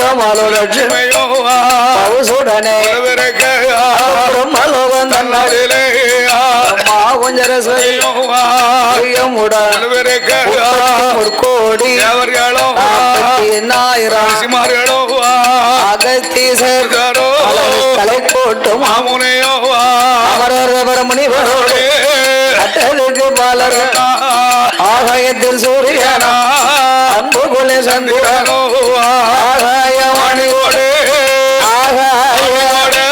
பச்சமாலோ லட்சுமியோ பவுசுடனே பிரம்மலோகம் தன்னாரிலே கொஞ்சரசையோ முற்கோடி எண்ணாயிரம் அகத்தீசர் தலை போட்டும் அமரர் முனிவரோடு அட்டலுக்கு பாலர் ஆகாயத்தில் சூரியனா அன்பு கொலை சந்திரனோ ஆகாயவாணியோடு ஆகாயோடு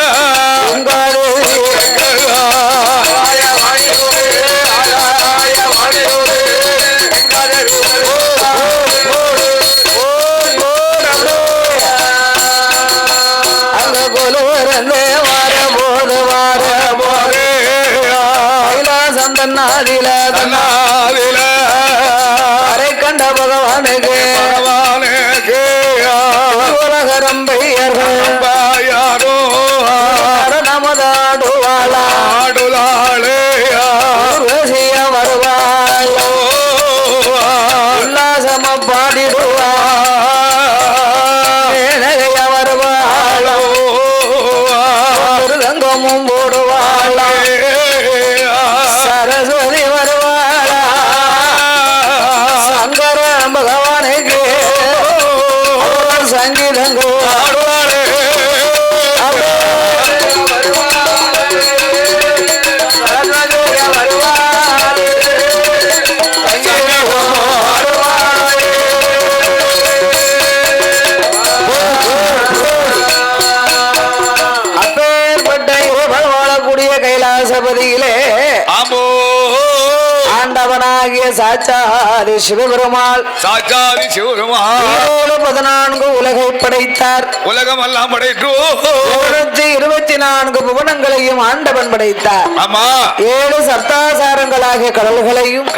அரை கண்ட பகவானுக்கு உலகரம் பெயர்கள் நமதாடுவாளே வருவாள் உல்லாசம பாடிடுவா வருவாள் தங்கமும் போடுவாள் சரஸ்வதி வருவாளா சங்கர பகவானுக்கு சங்கீதங்கோ ஆடுவாளே அப்பேற்பட்ட வாழக்கூடிய கைலாசபதியிலே ஆண்டவனாகிய சாட்சாதி சிவபெருமாள் 14 உலகை படைத்தார். உலகம் எல்லாம் படைத்து 24 புவனங்களையும் ஆண்டவன் படைத்தார். 7 சப்தாசாரங்களாகிய கடல்களையும்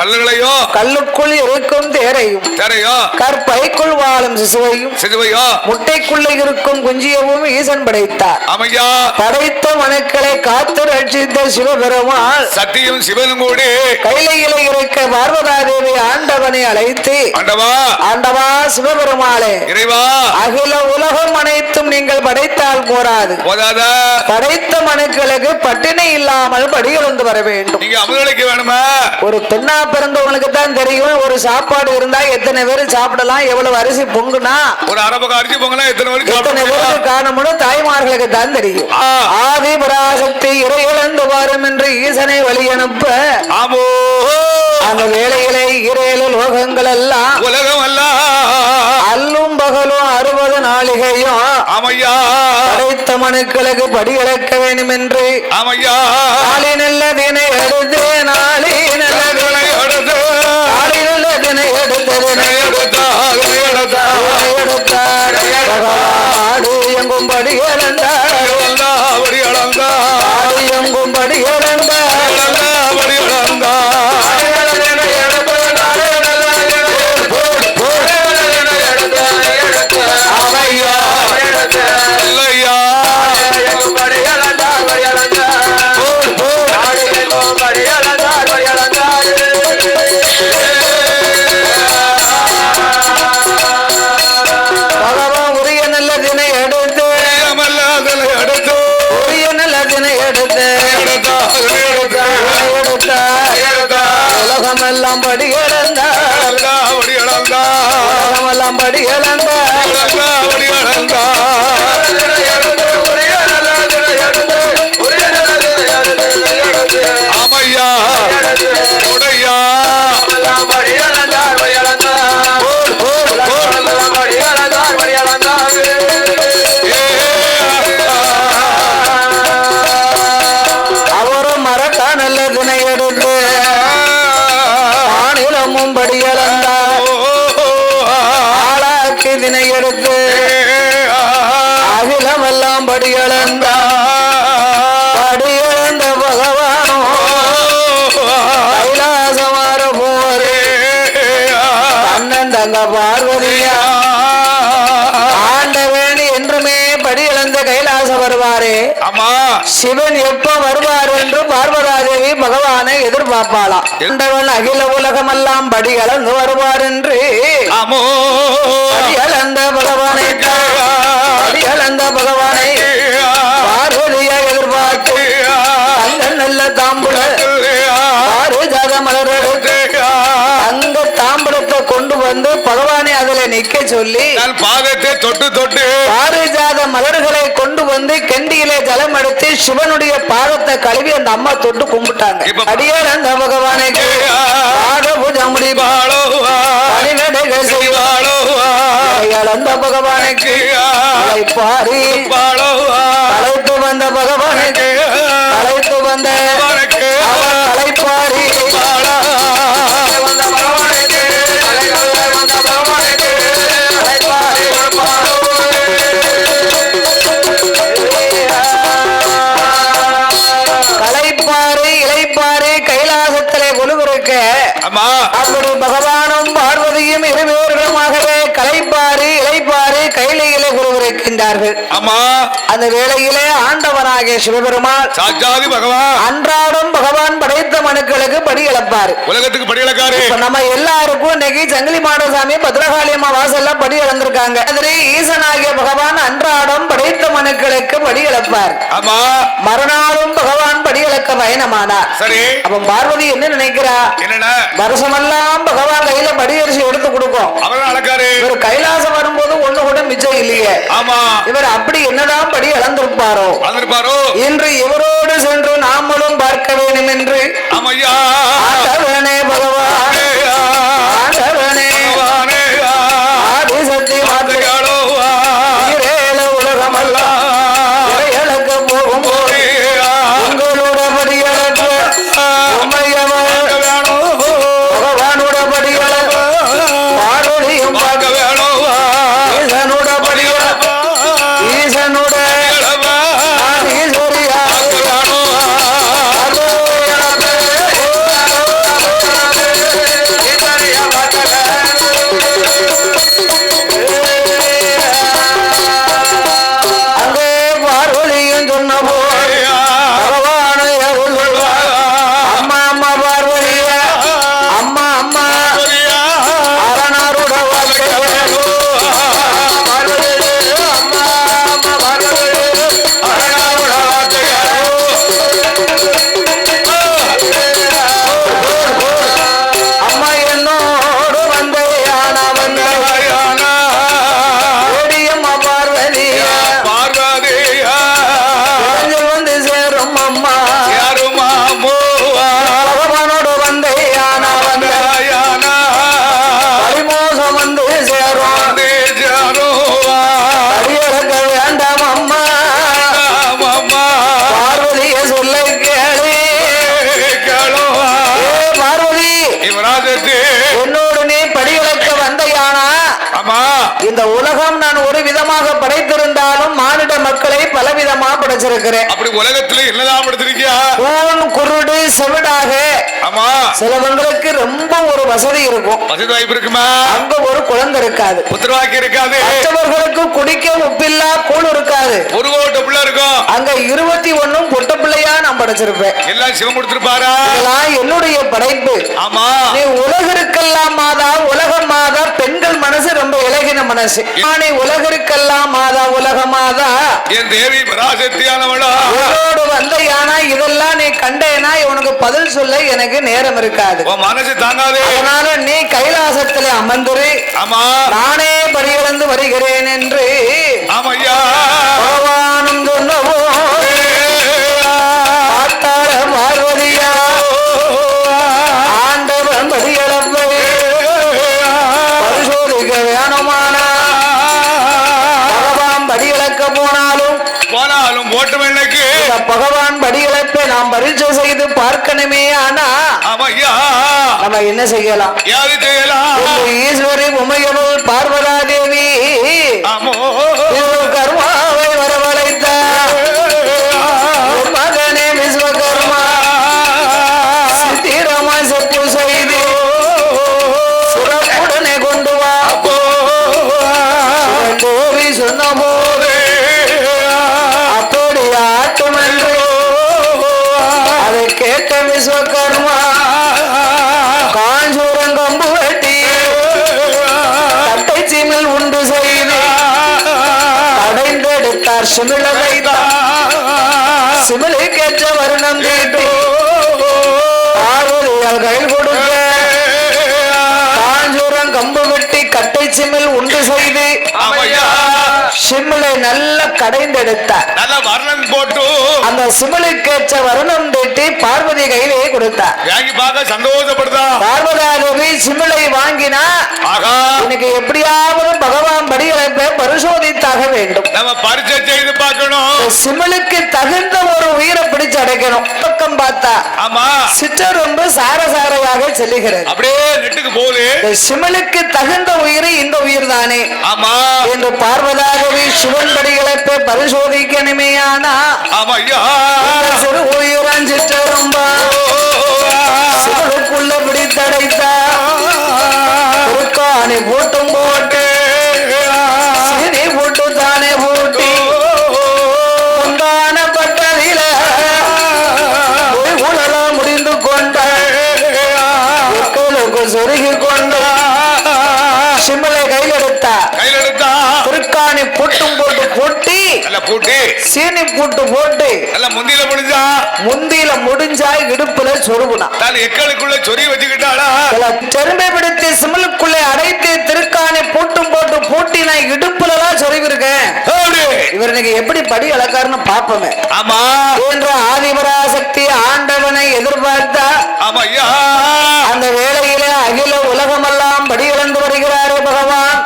கல்லுக்குள் இருக்கும் தேரையும் கற்பைக்குள் வாழும் சிசுவையும் முட்டைக்குள்ள இருக்கும் குஞ்சியவும் ஈசன் படைத்தார். படைத்த மனுக்களை காத்து ரட்சித்த சிவபெருமாள் சத்தியும் சிவனும் கூடி கைலையில இருக்க பார்வதாதேவி ஆண்டவனை அழைத்து ஆண்டவா சிவபெருமாளே அகில உலகம் அனைத்தும் நீங்கள் படைத்தால் போராது, படைத்த மனுக்களுக்கு பட்டினி இல்லாமல் படியிருந்து வர வேண்டும். ஒரு பெண்ணா பிறந்தவங்களுக்கு தான் தெரியும் ஒரு சாப்பாடு இருந்தா எத்தனை பேர் சாப்பிடலாம், எவ்வளவு அரிசி பொங்குனா ஒரு அரபக அரிசி பொங்குனா எத்தனை பேருக்கு காரணமும் தாய்மார்களுக்கு தான் தெரியும். ஆதி பராசக்தி இறை இழந்து வரும் என்று ஈசனை வழி அனுப்ப அந்த வேளையிலே 7 லோகங்கள் எல்லாம் உலகம் எல்லாம் அல்லும் பகலும் 60 நாளிகையும் படைத்த மனுக்களுக்கு படி இழக்க வேண்டும் என்று நாளை நல்லதினை எடுத்து நாளை நல்லதினை எடுத்து நாளை நல்லதினை எடுத்தார் ஆடு எங்கும் படி இழந்தார் ஆடு எங்கும் படி இழந்தார் உலகமெல்லாம் படி இழந்தார் உலகமெல்லாம் படி இழந்தார் அவரும் மறக்க நல்லதினை எடுத்து மாநிலமும் படியளந்தார் ஆளாக்கி தினை எடுத்து அகிலமெல்லாம் படியளந்தார் படியளந்த பகவானோ கைலாசமார போரே அண்ணன் தங்க பார்வதியா ஆண்டவேணி என்றுமே படியளந்த கைலாசம் வருவாரே சிவன் எப்ப வருவார் என்று பார்வதாதேவி பகவானை எதிர்பார்ப்பாளாம். ஆண்டவன் அகில உலகமெல்லாம் படி கலந்து வருவார் என்று படி கலந்த பகவானை அந்த பகவானை பார்வதியா எதிர்பார்த்து அந்த நல்ல தாம்பூல பாரிஜாத மலர் எடுத்து அந்த தாம்பூலத்தை கொண்டு வந்து பகவானை அதுல நிக்க சொல்லி பாதத்தை தொட்டு தொட்டு பாரிஜாத மலர்களை கொண்டு வந்து கெண்டியிலே ஜலம் எடுத்து சிவனுடைய பாதத்தை கழுவி அந்த அம்மா தொட்டு கும்பிட்டாங்க. அடியார் அந்த பகவானுக்கு பூஜாமுடி பணிநடைகள் செய்வாளோ அந்த பகவானுக்கு பாரி அழைத்து வந்த பகவானுக்கு அழைத்து வந்த கலைப்பாரி கலைப்பாறை இலைப்பாறை கைலாசத்திலே கொலுவிருக்க அப்படி பகவானும் பார்வதியும் இருவேர்களுமாகவே கலைப்பாறு இலைப்பாறு கையிலே கொலுவிருக்கின்றார்கள். அந்த வேளையிலே ஆண்டவனாகிய சிவபெருமான் சாட்சாதி பகவான் அன்றாடம் பகவான் படைத்த மனுக்களுக்கு படி இழப்பாரு. உலகத்துக்கு படி இழக்காரு. நம்ம எல்லாருக்கும் இன்னைக்கு ஜங்கிலி மாடசாமி பத்ரகாளி அம்மா வாசல்ல படி இழந்திருக்காங்க. அதிலே ஈசனாகிய பகவான் அன்றாடம் படைத்த மனுக்களுக்கு படி இழப்பார். மறுநாளும் பகவான் படி இழக்க பயணமானார். சரி, அப்ப பார்வதி என்ன நினைக்கிறா? என்னன்னா வருஷமெல்லாம் பகவான் கையில படி அரிசி எடுத்து கொடுக்கும். இவர் கைலாசம் வரும்போது ஒண்ணு கூட மிச்சம் இல்லையே. இவர் அப்படி என்னதான் படி இழந்திருப்பாரோ இன்று இவரோடு சென்று நாமளும் பார்க்க வேண்டும் என்று ஆண்டவனே பகவானே ஆண்டவனே ஆதிசக்தி மாத்திரையாளோ உலகமெல்லாம் இழக்க போகும் போது உங்களோட படி இழக்க பகவானோட படி இழக்க பாடொழியும் பார்க்க வேணும். ஈசனோட படி இழக்க ஈசனோட இந்த உலகம் நான் ஒரு விதமாக படைத்திருந்தாலும் மானிட மக்களை பலவிதமாக படைச்சிருக்கிறேன். அப்படி உலகத்துல என்னதான் படைச்சிருக்கியா? கூன் குருடு செவிடாக. ஆமா, சிலவங்களுக்கு ரொம்ப ஒரு வசதி இருக்கும், வசதி வாய்ப்பு இருக்குமா, அங்க ஒரு குழந்தை இருக்காது, புத்திரவாக்கி இருக்காது. மற்றவர்களுக்கு குடிக்க உப்பில்லா கூழ் இருக்காது, ஒரு கோட்டை பிள்ளை இருக்கும். அங்க 21 பொட்ட பிள்ளையா நான் படைச்சிருப்பேன். எல்லாம் சிவம் கொடுத்திருப்பாரா? இதெல்லாம் என்னுடைய படைப்பு. ஆமா, நீ உலகிற்கெல்லாம் மாதா, உலகம் மாதா. பெண்கள் மனசு ரொம்ப இலகின மனசு. நானே உலகிற்கெல்லாம் மாதா, உலக மாதா. என் தேவி பராசக்தியானவளா உன்னோடு வந்த யானா இதெல்லாம் நீ கண்டேனா உனக்கு பதில் சொல்ல எனக்கு நேரம் இருக்காது, மனசு தாங்காது. அதனால நீ கைலாசத்தில் அமர்ந்துரு. ஆமா, நானே பரியிழந்து வருகிறேன் என்று பகவானும் சொன்னவோ ஆத்தாள பார்வதியா ஆண்டவன் பரியிழப்பை பரிசோதிக்க வேணுமானா பகவான் படியிழக்க போனாலும் ஓட்டம் எனக்கு பகவான் படியிழப்பை நாம் பரீட்சை செய்து பார்க்கணுமே. ஆனா நம்ம என்ன செய்யலாம்? ஈஸ்வரி உமையவள் பார்வதா தேவி கர்மாவை வரவழைத்தார். மகனே விஸ்வகர்மா சித்திரமா செப்பு செய்து சுரப்புடனே கொண்டு வா தேவி சொன்ன போது அப்படி ஆட்டும் என்று அதை கேட்ட விஸ்வகர்மா காஞ்சூரங்கம்பு வெட்டி கட்டை சீமில் உண்டு செய்து அடைந்தெடுத்த வைத்தார் சிமிழ வைத்தார் சிமிழுக்கேற்ற வருணம் தீட்டி பார்வதியால் கை கொடுக்க காஞ்சூரம் கம்பு வெட்டி கட்டை சிமிழ் உண்டு செய்து சிமிழை நல்லா கடைந்தெடுத்தார். நல்ல வர்ணம் போட்டு அந்த சிமிழுக்கேற்ற வருணம் தீட்டி பார்வதி கையிலே கொடுத்தார். வாங்கி பார்க்க சந்தோஷப்படுதா பார்வதாதேவி சிமிழை வாங்கினா எனக்கு எப்படியாவது பகவான் படிகளை பரிசோதித்தாக வேண்டும். நம்ம பரிசை செய்து பார்க்கணும். சிமிழுக்கு தகுந்த ஒரு உயிரை பிடிச்சு அடைக்கணும். பக்கம் பார்த்தா ஆமா சிற்றரும்பு சாரசாரையாக செல்லுகிறது. அப்படியே நெட்டுக்கு போகுது. சிமிழுக்கு தகுந்த உயிர் இந்த உயிர் தானே ஆமா என்று பார்வதாதேவி சிவன் படிகளை பரிசோதிக்கணுமேயானா ஆமா ஐயா சிறு உயிரான் சிற்றரும்பா சிவனுக்குள்ள பிடித்தடைத்தா காணி போட்டும் போட்டு சிறி போட்டு தானே போட்டி உண்டானப்பட்டதில உலகம் முடிந்து கொண்ட சொருகி கொண்ட சிம்மலை கையிலெடுத்தா திருக்காணி போட்டும் போட்டு போட்டி சீனி போட்டு போட்டு முந்தியில முடிஞ்சா இடுப்புல சொருகுனா எக்களுக்குள்ள சொறி வச்சுக்கிட்டாளா செரும்பை பிடித்து சிமலுக்குள்ளே அடைத்து திருக்காணி போட்டும் போட்டு பூட்டி நான் இடுப்புல தான் சொருவிருக்கேன். இவர் இன்னைக்கு எப்படி படி அளக்காருன்னு பாப்போமே. ஆமா என்ற ஆதிபராசக்தி ஆண்டவனை எதிர்பார்த்தா ஆமா ஐயா அந்த வேளையில அகில உலகமெல்லாம் படி இழந்து வருகிறாரே பகவான்.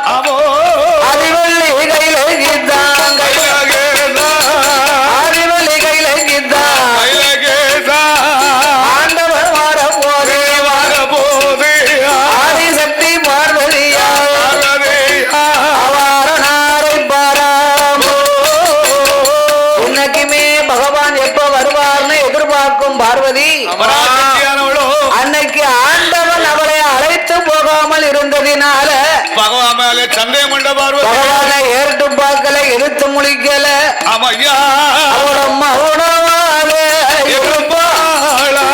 அறிவள்ளி கையில கீதான் அறிவள்ளி கையில கீதான் ஆண்டவன் வரப்போதே ஆதிசக்தி பார்வதியா அவாரனாரை பாராமோ இன்னைக்குமே பகவான் எப்ப வருவார்னு எதிர்பார்க்கும் பார்வதி அன்னைக்கு ஆண்டவன் அவளை அழைத்து போகாமல் இருந்ததினால பகவானை ஏற்று பார்க்கல எடுத்து முடிக்கல. அவளும் மௌனமாக இருப்பாளா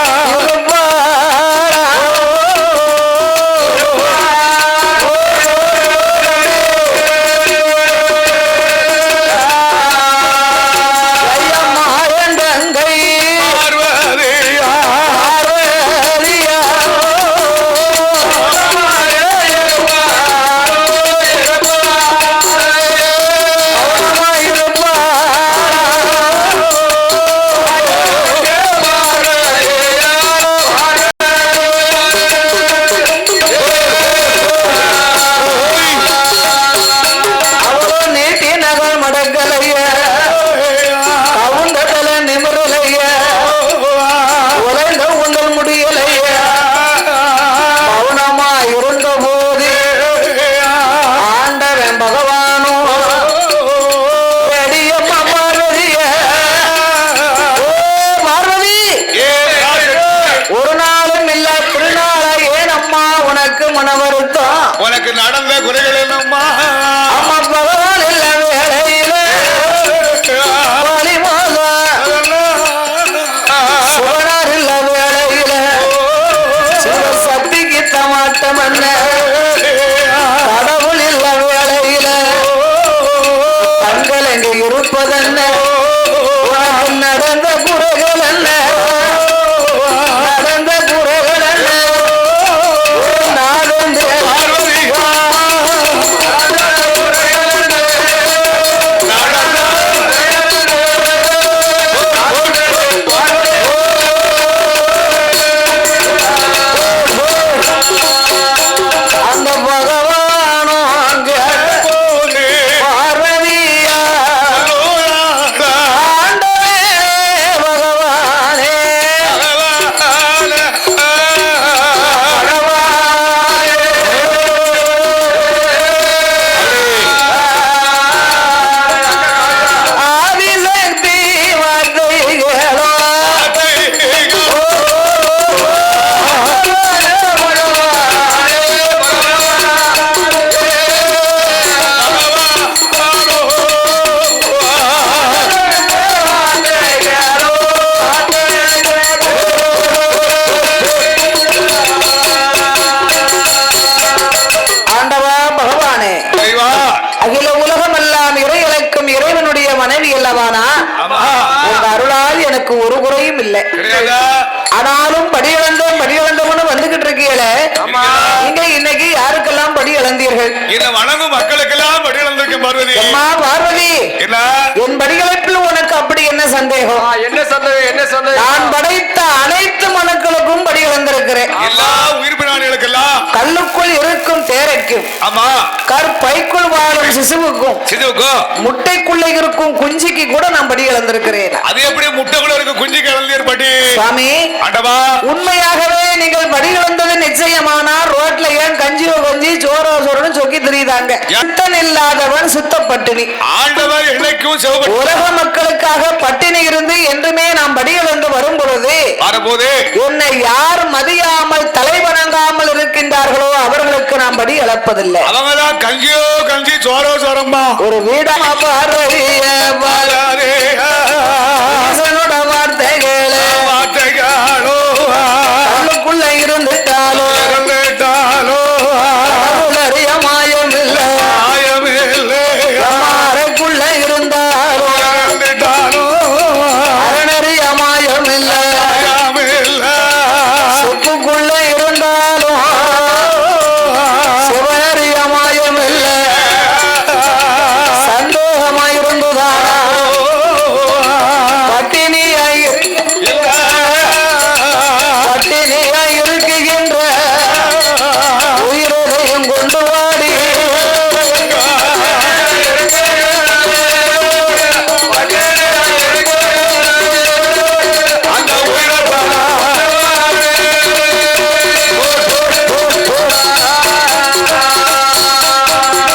ஆனாலும் படி இழந்தோம்னு வந்துகிட்டு இருக்கீங்களே, நீங்க இன்னைக்கு யாருக்கெல்லாம் படி இழந்தீர்கள்? வணங்கும் மக்களுக்கெல்லாம் படி இழந்திருக்கேன் பார்வதி. அம்மா பார்வதி, என் படிகளிப்பில் உனக்கு அப்படி என்ன சந்தேகம்? என்ன சந்தேகம்? நான் படைத்த அனைத்து மனுக்களுக்கும் படி இழந்திருக்கிறேன். எல்லா உயிர் பிராணிகளுக்கெல்லாம், கல்லுக்குள் இருக்கும் தேரைக்கும், ஆமா, கற்பைக்குள் வாழும் சிசுவுக்கும், முட்டைக்குள்ள இருக்கும் குஞ்சிக்கு கூட நான் படி இழந்திருக்கிறேன். அது எப்படி முட்டைக்குள்ள இருக்க குஞ்சிக்கு இழந்தீர் படி? சுவாமி, உண்மையாகவே நீங்கள் படி இழந்தது நிச்சயமானா ரோட்ல ஏன் கஞ்சியோ கஞ்சி சோரோ சோறுன்னு சொக்கி தெரியுதாங்க. சுத்தம் இல்லாதவன் சுத்த பட்டினி. ஆண்டவர் என்னைக்கும் உலக மக்களுக்காக பட்டினி இருந்து என்றுமே நாம் படி இழந்து வரும் பொழுது என்னை யார் மதியாமல் தலை வணங்காமல் இருக்கின்றார்களோ அவர்களுக்கு நாம் படி இழப்பதில்லை. அவங்கதான் கஞ்சியோ கஞ்சி சோரோ சோரம்மா. ஒரு வீடமா பார்வைய வார்த்தைகளோ கண்ணுக்குள்ள இருந்துட்டாலோ அறிய மாயம் இல்லை, அறைக்குள்ள இருந்தாலோ அரணறிய மாயம் இல்லை, சொப்புக்குள்ள இருந்தாலும் சிவனறிய மாயம் இல்லை. சந்தோகமாயிருந்துதானா பட்டினியாய் இருக்குகின்ற உயிரையும் கொண்டு வாடி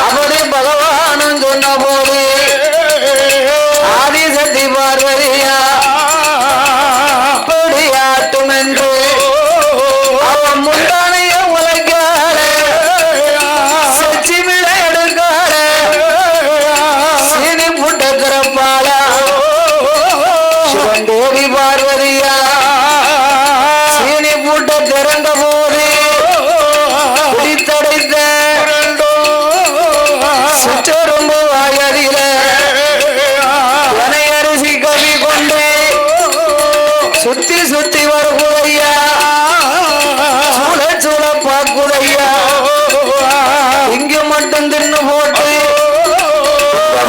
அப்படி பகவானும் சொன்ன போது ஆதிசக்தி பார்வதியா அப்படியாட்டும் என்று அவன் முந்தானைய உழைக்காளே, சச்சி விட எடுக்காளே, சீனி புட்ட திறப்பாளா சிவன் தேவி பார்வதியா சீனி புட்ட திறந்த போது குடித்தடைத்த சுற்றொரும்பு வாயடியில அரிசி கவி கொண்டு சுத்தி சுத்தி வருகுதையா, சூழ சூழ பாக்குதையா, இங்கு மட்டும் தின்னு போட்டு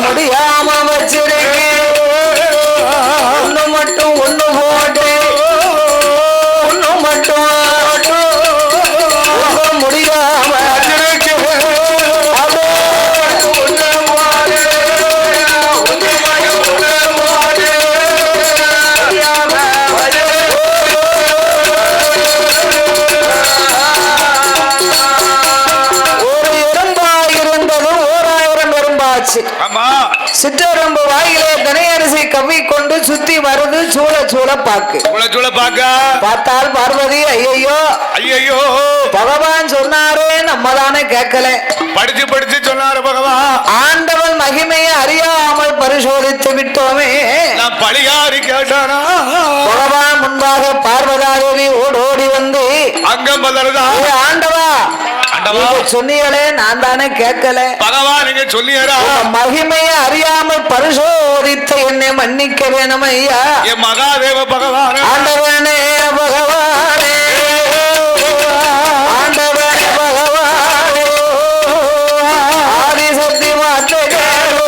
முடியாம வச்சிருக்கு. ஒண்ணு மட்டும் ஒண்ணு போட்டு ஒண்ணு மட்டும் முடியாம சிற்றரம்பு வாயிலே கனையரிசி கவி கொண்டு சுத்தி வருது சூழ சூழ பாக்கு. பார்த்தால் பார்வதி ஐயோ ஐயோ பகவான் சொன்னாரே நம்ம தானே கேட்கல. படிச்சு படிச்சு சொன்னாரு பகவான். ஆண்டவன் மகிமையை அறியாமல் பரிசோதித்து விட்டோமே. நான் பழிகாரி கேட்டானா? பகவான் முன்பாக பார்வதாதேவி ஓடோடி வந்து அங்கம் பதறதா? ஆண்டவா சொன்னீங்களே நான் தானே கேட்கல. பகவான் நீங்க சொல்லியரா? மகிமையை அறியாமல் பரிசோதித்த என்னை மன்னிக்க வேணும் ஐயா. என் மகாதேவ பகவான். ஆண்டவனே பகவானே, ஆண்டவனே பகவானே, ஆதிசக்தி வார்த்தைகளோ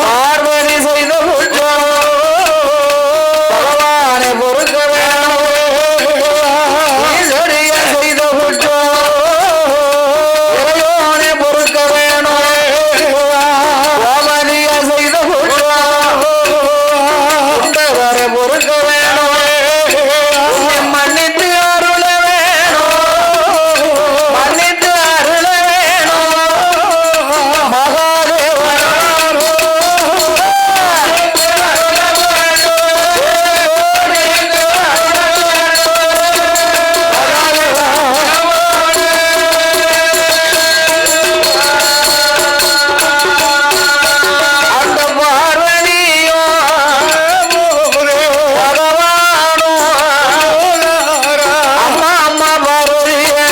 பார்வதி செய்த குற்றம் பகவானை பொறுக்க வேணும். ஈஸ்வரிய செய்த குற்றம் இறையோனை பொறுக்க வேணும். கோமதிய செய்த குற்றம் உண்டவரை பொறுக்க வேணும். மன்னித்து அருள வேணும், மன்னித்து அருள வேணும். மகாதேவன் அந்த பார்வதியோ பகவானோ அம்மா அம்மா பார்வதியோ.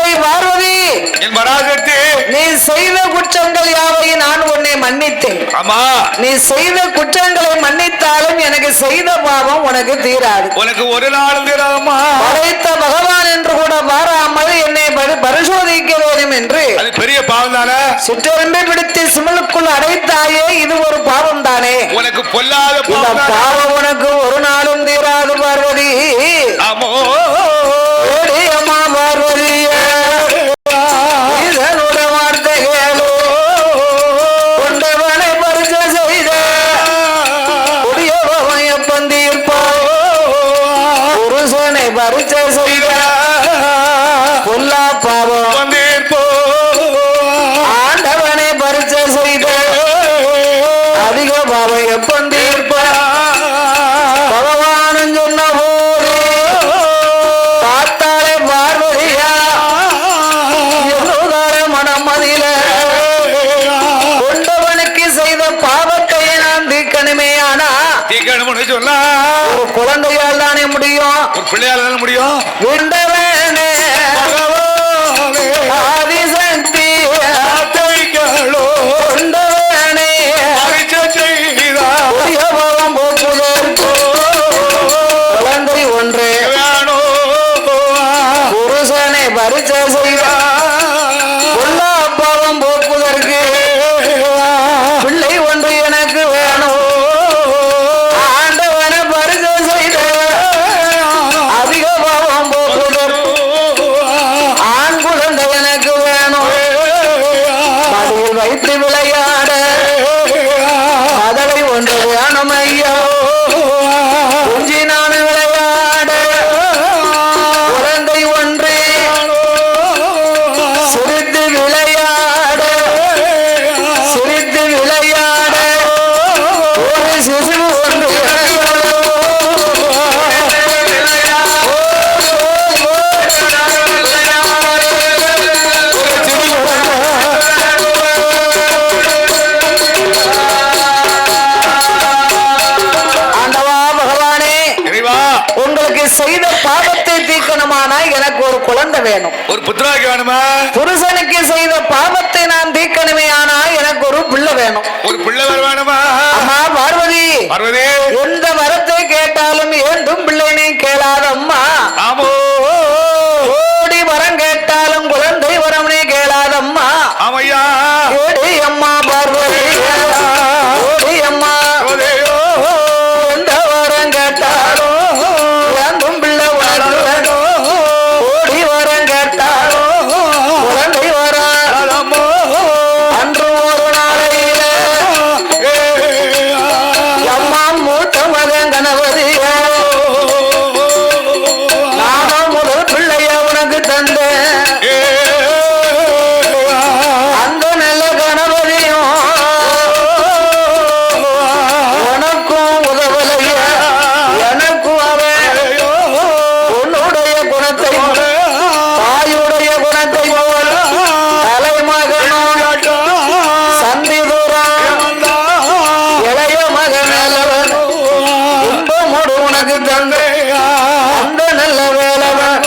ஓய் பார்வதி, என் பராசக்தி, நீ செய்த குற்றங்கள் யாவையும் நான் உன்னை மன்னித்தேன். ஆமா, நீ செய்த குற்றங்களை மன்னித்தாலும் எனக்கு செய்த பாவம் உனக்கு தீராது. உனக்கு ஒரு நாளும் தீராதம்மா. படைத்த பகவான் என்று கூட பாராமல் என்னை பரிசோதிக்க வேண்டும் என்று அது பெரிய பாவம் தானே. சிற்றெரும்பை பிடித்து சிமலுக்குள் அடைத்தாயே, இது ஒரு பாவம் தானே. உனக்கு பொல்லாத இந்த பாவம் உனக்கு ஒரு நாளும் தீராது பார்வதி. ஆமோ அம்மா பார்வதி, இதனோட வார்த்தை கேளோ. கொண்டவனை பரிசை செய்த கொடியவன் எப்பந்தீர்ப்போ. புருஷனை பரிசை செய்த பொல்லா பாவம் வந்தீர்ப்போ. ஆண்டவனை பரிசை செய்த அதிக பாவம் எப்பந்தீர்ப்போ. பகவானும் சொன்ன போது பார்த்தாலே பார்வதியா என்னோதார மனமதில கொண்டவனுக்கு செய்த பாவத்தை நான் தீர்க்கணுமே. ஆனா தீக்கணும்னு சொன்னா ஒரு குழந்தையால் தானே முடியும், ஒரு பிள்ளையால தானே முடியும். விண்டவனே ஆதிசக்தி கொண்டவனே புதியபவம் போக்குதற்கு குழந்தை ஒன்று புருஷனை பரிசை செய்தார். பொல்லா பாவம் போக்குதற்கு பிள்ளை ஒன்று எனக்கு வேணும். ஆண்டவனை பரிசை செய்த அதிக பாவம் போக்குதற்கு ஆண் குழந்தை எனக்கு வேணும். மடியில் வைத்து விளையாட மதலை ஒன்று வேணும் ஐயா. குஞ்சி நான் விளையாட குழந்தை ஒன்று சிரித்து விளையாட சிரித்து விளையாட ஒரு சிசு ஒன்று ஆண்டவா பகவானே, இறைவா உங்களுக்கு செய்த பாவத்தை தீர்க்கணுமானா எனக்கு ஒரு குழந்தை வேணும். ஒரு புத்திராக்கி வேணுமா. புருஷனுக்கு செய்த பாவத்தை நான் தீர்க்கணுமே, ஆனா எனக்கு ஒரு பிள்ளை வேணும். ஒரு பிள்ளை வேணுமா. அம்மா பார்வதி, பார்வதி எந்த வரத்தை கேட்டாலும் ஏண்டும் பிள்ளை நீ கேளாதம்மா. ஆமோ ஓடி வரம் கேட்டாலும் குழந்தை வரம் நீ கேளாதம்மா. ஆமையா ஓடி அம்மா பார்வதி, ஓடி அம்மா எந்த வரம் கேட்டாலும் ஏண்டும் பிள்ளை உனக்கு வேணும். ஓடி வரம் கேட்டாலும் குழந்தை வரம் அன்று ஒரு நாளையில அம்மா மூத்த மகன் கணவதிய நானும் முதல் பிள்ளைய உனக்கு தந்தேன். அந்த நல்ல கணவதியும் உனக்கும் உதவலைய எனக்கும் அவன் உன்னுடைய குணத்தை தாயுடைய குணத்தை போல் தலைமகனும் சந்தி தூரம் இளைய மகன் நல்லவன் இன்பமோடு உனக்கு தந்தை அந்த நல்ல வேலவன்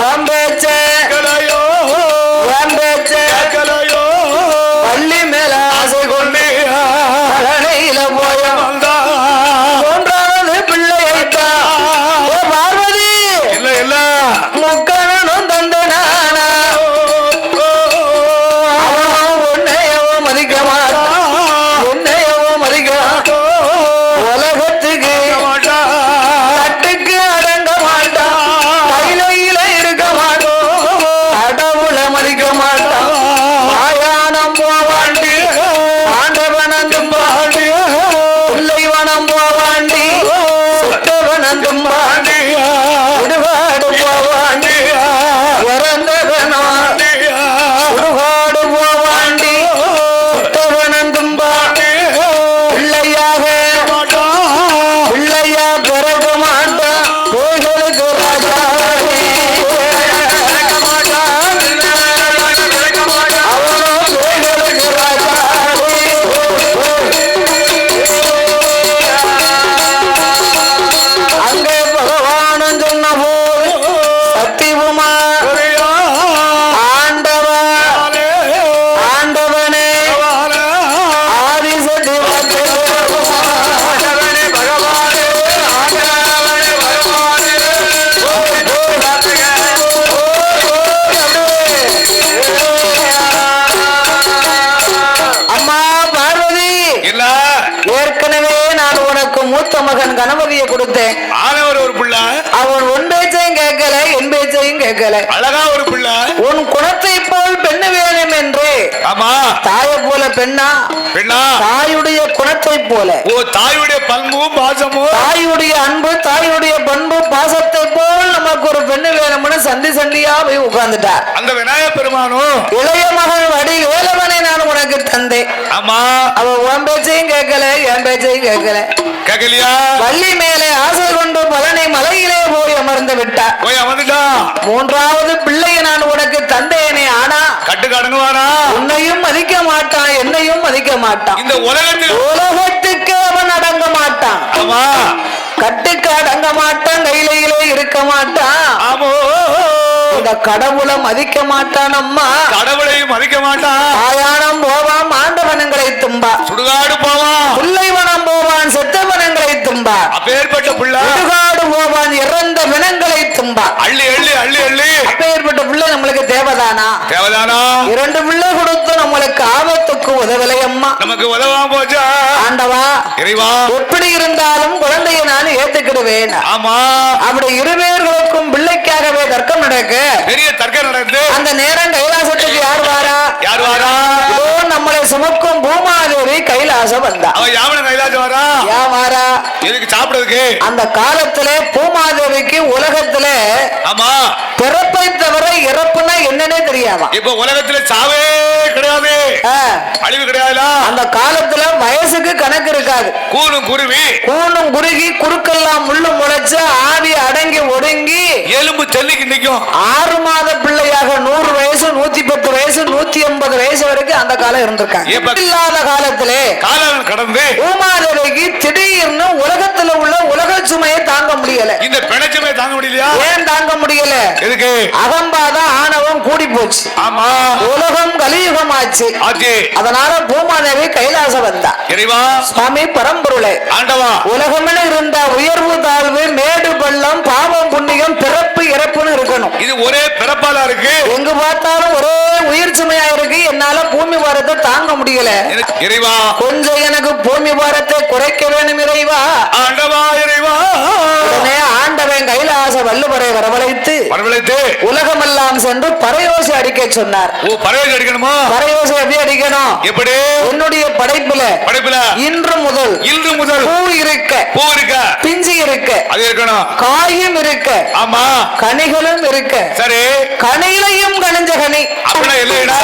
வம்பேச்ச பள்ளி மேல ஆசை கொண்டு பழனியில போய மூன்றாவது பிள்ளையைத்தான் பார்வதி இல்ல இல்ல முக்கணனும் தந்தனானா அவன் உன்னையவோ மதிக்க மாட்டான், என்னையவோ மதிக்க மாட்டான். உலகத்துக்கு மூத்த மகன் கணபதியை கொடுத்தேன். ஆனவர் ஒரு பிள்ளை, அவன் உன் பேச்சையும் கேட்கல, என் பேச்சையும் கேட்கல. அழகா ஒரு பிள்ளை, உன் குணத்தை போல் பெண்ணு வேணும் என்று. ஆமா, தாயை போல பெண்ணா? பெண்ணா? தாயுடைய குணத்தை போல. ஓ, தாயுடைய பண்பும் பாசமும், தாயுடைய அன்பு, தாயுடைய பண்பு பாசத்தை போல் நமக்கு ஒரு பெண்ணு வேணும்னு சந்தி சந்தியா போய் உட்கார்ந்துட்டார். அந்த விநாயகப் பெருமானும் இளைய மகன் வடி வேலவனை நான் உனக்கு தந்தேன். ஆமா, அவ உன் பேச்சையும் கேட்கல, என் பேச்சையும் கேட்கல. கேட்கலையா? வள்ளி மேலே ஆசை கொண்டு பழனி மலையிலே போய் அமர்ந்து விட்டார். போய் அமர்ந்துட்டா. மூன்றாவது பிள்ளையை நான் உனக்கு தந்தேனே, ஆனா கட்டுக்கு அடங்குவானா? உன்னையும் மதிக்க மாட்டான், என்னையும் மதிக்க மாட்டான். இந்த உலகத்துக்கு அவன் அடங்க மாட்டான். ஆமா, கட்டுக்கு அடங்க மாட்டான், கையிலே இருக்க மாட்டான். ஆமோ, இந்த கடவுளை மதிக்க மாட்டான். அம்மா, கடவுளையும் மதிக்க மாட்டான். ஆயானம் போவான், ஆண்டவனங்களை தும்பா. சுடுகாடு போவான், புல்லைவனம் போவான், செத்த வனங்களை தும்பா. அப்பேற்பட்ட பிள்ளை. சுடுகாடு போவான், இறந்த வினங்களை தும்பா. அள்ளி அள்ளி அள்ளி அள்ளி. அப்பேற்பட்ட பிள்ளை நம்மளுக்கு தேவைதானா? தேவைதானா? 2 பிள்ளை கொடுத்து நம்மளுக்கு ஆபத்துக்கு உதவலை. அம்மா, நமக்கு உதவாம போச்சா? ஆண்டவா, இறைவா, எப்படி இருந்தாலும் குழந்தையை நான் ஏத்துக்கிடுவேன். ஆமா, அப்படி இருவேர்களுக்கும் பிள்ளைக்காகவே தர்க்கம் நடக்கு. பெரிய தர்க்கம் நடந்து அந்த நேரம் கைலாசத்துக்கு யார் வாரா? யார் வாரா? இதோ நம்மளை சுமக்கும் பூமாதேவி கைலாசம் வந்தா. அவ யாவன கைலாசம் வரா? யா வாரா? எதுக்கு சாப்பிடுறதுக்கு? அந்த காலத்துல பூமாதேவிக்கு உலகத்துல ஆமா, பிறப்பை தவிர இறப்புனா என்னன்னே தெரியாதா. இப்ப உலகத்துல சாவே கிடையாது, அழிவு கிடையாதுல. அந்த காலத்துல வயசுக்கு கணக்கு இருக்காது. கூணும் குருவி, கூணும் குறுகி குறுக்கெல்லாம் முள்ளு முளைச்சு ஆவி அடங்கி ஒடுங்கி எலும்பு தென்னைக்கு நிக்கும். 6 மாத பிள்ளையாக 100 வயசு 110 வயசு 180 வயசு வரைக்கும் அந்த காலம் இருந்திருக்காங்க. இல்லாத காலத்திலே காலம் கடந்து பூமாதேவிக்கு திடீர்னு உலகத்துல உள்ள உலக சுமையை தாங்க முடியல. இந்த பிணைச்சுமே தாங்க முடியலையா? ஏன் தாங்க முடியல? எதுக்கு? அகம்பாதான் ஆணவம் கூடி போச்சு. ஆமா, உலகம் கலியுகம் ஆச்சு. அதனால பூமாதேவி கைலாசம் வந்தா. இறைவா, சுவாமி பரம்பொருளே, ஆண்டவா, உலகம்னு இருந்த உயர்வு தாழ்வு மேடு பள்ளம் பாவம் புண்ணியம் பிறப்பு இறப்புன்னு இருக்கணும். இது ஒரே பிறப்பாலா இருக்கு. எங்கு பார்த்தாலும் ஒரே உயிர் சுமையா இருக்கு. என்னால பூமி பாரத்தை தாங்க முடியல. இறைவா, கொஞ்சம் எனக்கு பூமி பாரத்தை குறைக்க வேணும் இறைவா. ஆண்டவா, இறைவா. உடனே ஆண்டவன் கைலாச வள்ளுவரை வரவழைத்து உலகமெல்லாம் சென்று பறையோசை அடிக்க சொன்னார். ஓ, பறையோசை அடிக்கணுமா? பறையோசை எப்படி அடிக்கணும்? எப்படி? என்னுடைய படைப்புல இன்று முதல் பூ இருக்க, பிஞ்சு இருக்க, அது இருக்கணும். காயும் இருக்க, ஆமா, கனிகளும் இருக்க. சரி, கனியிலையும் கனிஞ்ச கனி. அப்படின்னா இல்லைடா,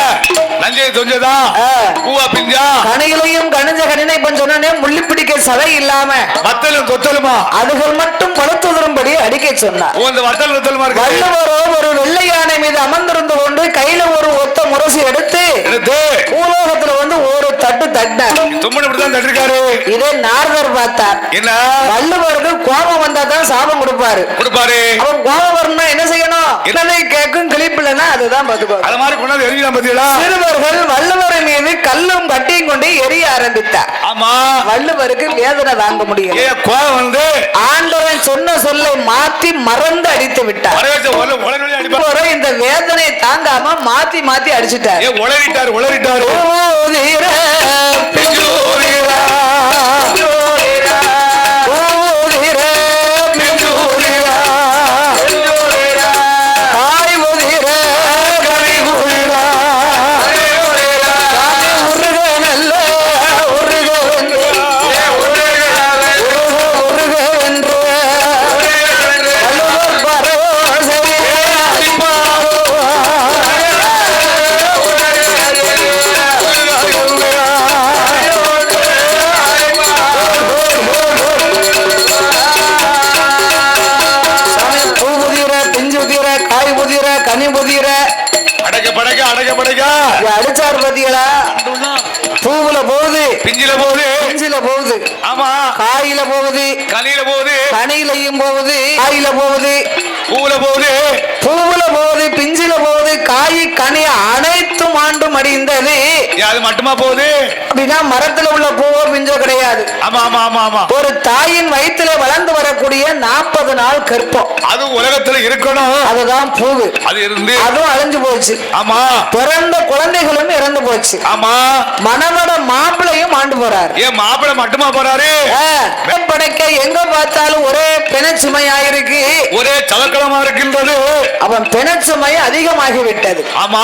நஞ்சை தொஞ்சதா, பூவா பிஞ்சா, கனியிலையும் கனிஞ்ச கனினை இப்ப சொன்னே முள்ளி பிடிக்க சதை இல்லாம வத்தலும் தொத்தலுமா அதுகள் மட்டும் பழுத்துதரும்படி அடிக்க சொன்னார். வள்ளுவரோ ஒரு வெள்ளை யானை மீது அமர்ந்திருந்து கொண்டு கையில ஒரு ஒத்த முரசு எடுத்து பூலோகத்துல வந்து ஒரு தட்டு தட்டினார். இதே நாரதர் பார்த்தார். என்ன? வள்ளுவருக்கு கோபம் வந்தா தான் சாபம் கொடுப்பாரு. அவன் கோபம் வரணும்னா என்ன செய்யணும்? என்னதை கேட்கும் கிளிப்பில்லைன்னா அதுதான் பார்த்துக்கோ. அது மாதிரி கொண்டாந்து எரிஞ்சிடலாம் பார்த்தீங்களா? சிறுவர்கள் வள்ளுவரை மீது கல்லும் கட்டியும் கொண்டு எரிய ஆரம்பித்தார். ஆமா, வள்ளுவருக்கு வேதனை தாங்க முடியும். கோபம் வந்து ஆண்டவன் சொன்ன சொல்லை மாத்தி மறந்து அடித்து விட்டார். இந்த வேதனை தாங்காம மாத்தி மாத்தி அடிச்சுட்டார். உளறிட்டார். அடிச்சார் பாத்தீங்களா? பூவுல போகுது, பிஞ்சில போகுது, ஆமா, காயில போகுது, கனியில போகுது, கனியிலையும் போகுது, காயில போகுது, பூவுல போகுது, பிஞ்சில போகுது, காய் கனி அனைத்தும் ஆண்டு மடிந்தது. அது மட்டுமா போகுது அப்படின்னா மரத்துல உள்ள பூவோ பிஞ்சோ கிடையாது. ஆமா, ஒரு தாயின் வயிற்றிலே வளர்ந்து வரக்கூடிய இருக்கக்கூடிய 40 நாள் கற்பம் அது உலகத்துல இருக்கணும். அதுதான் பூவு. அது இருந்து அதுவும் அழிஞ்சு போச்சு. ஆமா. பிறந்த குழந்தைகளும் இறந்து போச்சு. ஆமா. மணவட மாப்பிளையும் ஆண்டு போறாரு. ஏன் மாப்பிளை மட்டுமா போறாரு? படைக்க எங்க பார்த்தாலும் ஒரே பிணச்சுமையா இருக்கு, ஒரே சலக்கலமா இருக்கின்றது. அவன் பிணச்சுமை அதிகமாகிவிட்டது. ஆமா.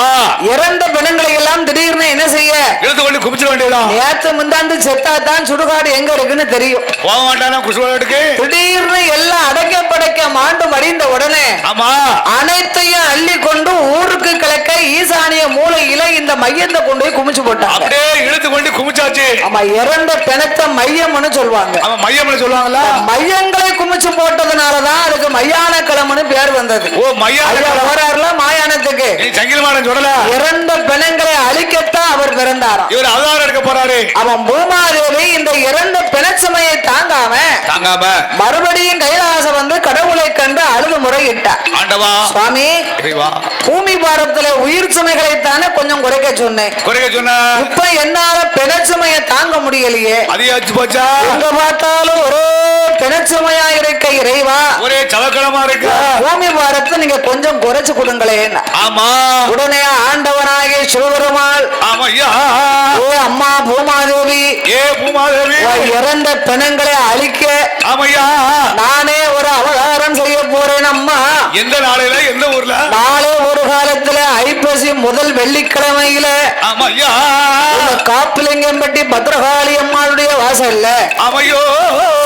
இறந்த பிணங்களை எல்லாம் திடீர்னு என்ன செய்ய எடுத்து கொண்டு குமிச்சிட வேண்டியதான். நேற்று முந்தாண்டு செத்தா தான் சுடுகாடு எங்க இருக்குன்னு தெரியும். போக மாட்டானா குசுவாடுக்கு. திடீர்னு எல்லாம் அடைக்க படைக்க மாண்டு மடிந்த உடனே ஆமா அனைத்தையும் அள்ளி கொண்டு ஊருக்கு கிழக்க ஈசானிய மூலையில இந்த மையத்தை கொண்டு போய் குமிச்சு போட்டாங்க. அப்படியே இழுத்து கொண்டு குமிச்சாச்சு. ஆமா, இறந்த பிணத்தை மையம்னு சொல்லுவாங்க. ஆமா, மையம்னு சொல்லுவாங்கல்ல. மையங்களை குமிச்சு போட்டதுனாலதான் அதுக்கு மையான கிழமனு பேர் வந்தது. ஓ, மையான போறாருல மாயானத்துக்கு. சங்கிலிமாடன் சொல்லல. இறந்த பிணங்களை அழிக்கத்தான் அவர் பிறந்தாராம். இவர் அவதாரம் எடுக்க போறாரு. அவன் பூமாதேவி இந்த இறந்த பிணச்சுமையை தாங்காம மறுபடியும் கைலாசம் வந்து கடவுளை கண்டு அழுது முறையிட்டார். ஆண்டவா சுவாமி, பூமி பாரத்துல உயிர் சுமைகளை தானே கொஞ்சம் குறைக்க சொன்னேன். இப்ப என்னால பிணச்சுமையை தாங்க முடியலையே. அதிகாச்சு போச்சா? எங்க பார்த்தாலும் ஒரே பிணச்சுமையா இருக்க இறைவா, ஒரே சலக்கலமா இருக்கு. பூமி பாரத்தை நீங்க கொஞ்சம் குறைச்சு கொடுங்களேன். ஆமா. உடனே ஆண்டவனாகிய சிவபெருமாள், அம்மா பூமாதேவி, இறந்த பிணங்களை அழிக்க நானே ஒரு அவதாரம் செய்ய போறேன். அம்மா, எந்த நாளையில எந்த ஊர்ல? நாளே ஒரு காலத்துல ஐப்பசி முதல் வெள்ளிக்கிழமையில காப்பிலிங்கம்பட்டி பத்ரகாளி அம்மாளுடைய வாசல்ல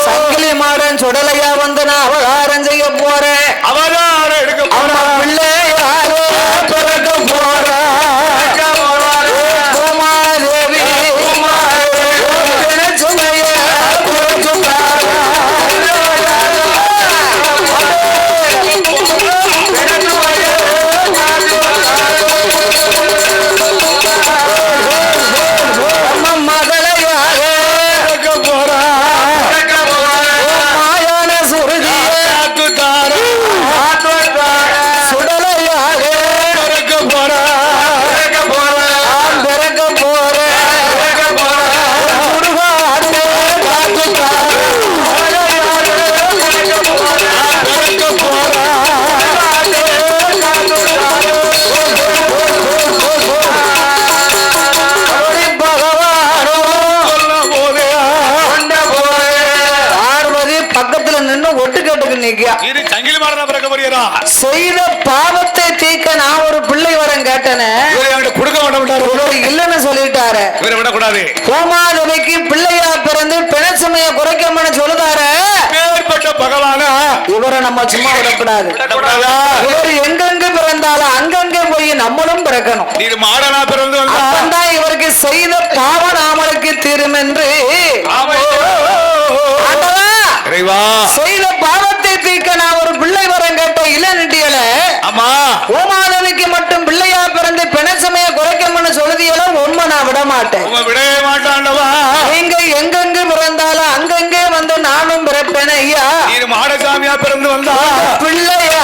சங்கிலி மாடன் சுடலையா வந்து நான் அவதாரம் செய்ய போறேன். அவதாரம் எடுக்க பிள்ளை பிறக்க போறேன். செய்த பாவத்தை தீர்க்க நான் ஒரு பிள்ளை வரம் கேட்டேன்னு கொடுக்க மாட்டேன் இல்லன்னு சொல்லிட்டாரு. பூமாதேவிக்கு பிள்ளையா பிறந்து பிணச்சுமைய குறைக்கணும்னு சொல்லுதாரு பகவான. இவரை நம்ம சும்மா விடக்கூடாது. இவர் எங்கெங்க பிறந்தாலும் அங்கங்கே போய் நம்மளும் பிறக்கணும். அப்பந்தான் இவருக்கு செய்த பாவம் நாமளுக்கு தீரும் என்று செய்த பாவத்தை தீர்க்க நான் ஒரு பிள்ளை வரம் கேட்ட இல்ல. ஆமா, பூமாதேவிக்கு மட்டும் பிள்ளையா பிறந்து பிணச்சுமைய குறைக்கணும்னு சொல்லுதியல உண்மை நான் விட மாட்டேன். நீங்க எங்கெங்கு பிறந்தாலும் அங்கங்கே வந்து நானும் பிறப்பேன் ஐயா. மாடசாமியா பிறந்து வந்தா பிள்ளையாக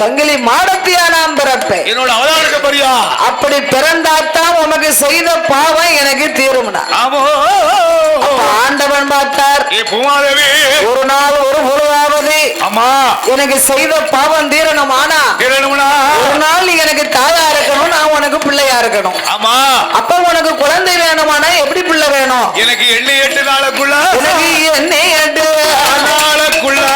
சங்கிலி மாடத்தியா நாம் பிறப்பேன். என்னோட அவதாரத்துக்கு பரியா அப்படி பிறந்தாத்தான் உனக்கு செய்த பாவம் எனக்கு தீரும்னா. ஆண்டவன் பார்த்தார், ஒரு நாள் ஒரு பொழுதாவது அம்மா எனக்கு செய்த பாவம் தீரணுமானா ஒரு நாள் நீ எனக்கு தாயா இருக்கணும், நான் உனக்கு பிள்ளையா இருக்கணும். ஆமா, அப்ப உனக்கு குழந்தை வேணுமானா எப்படி பிள்ளை வேணும்? எனக்கு 8 நாளுக்குள்ள எனக்கு 8 நாளுக்குள்ள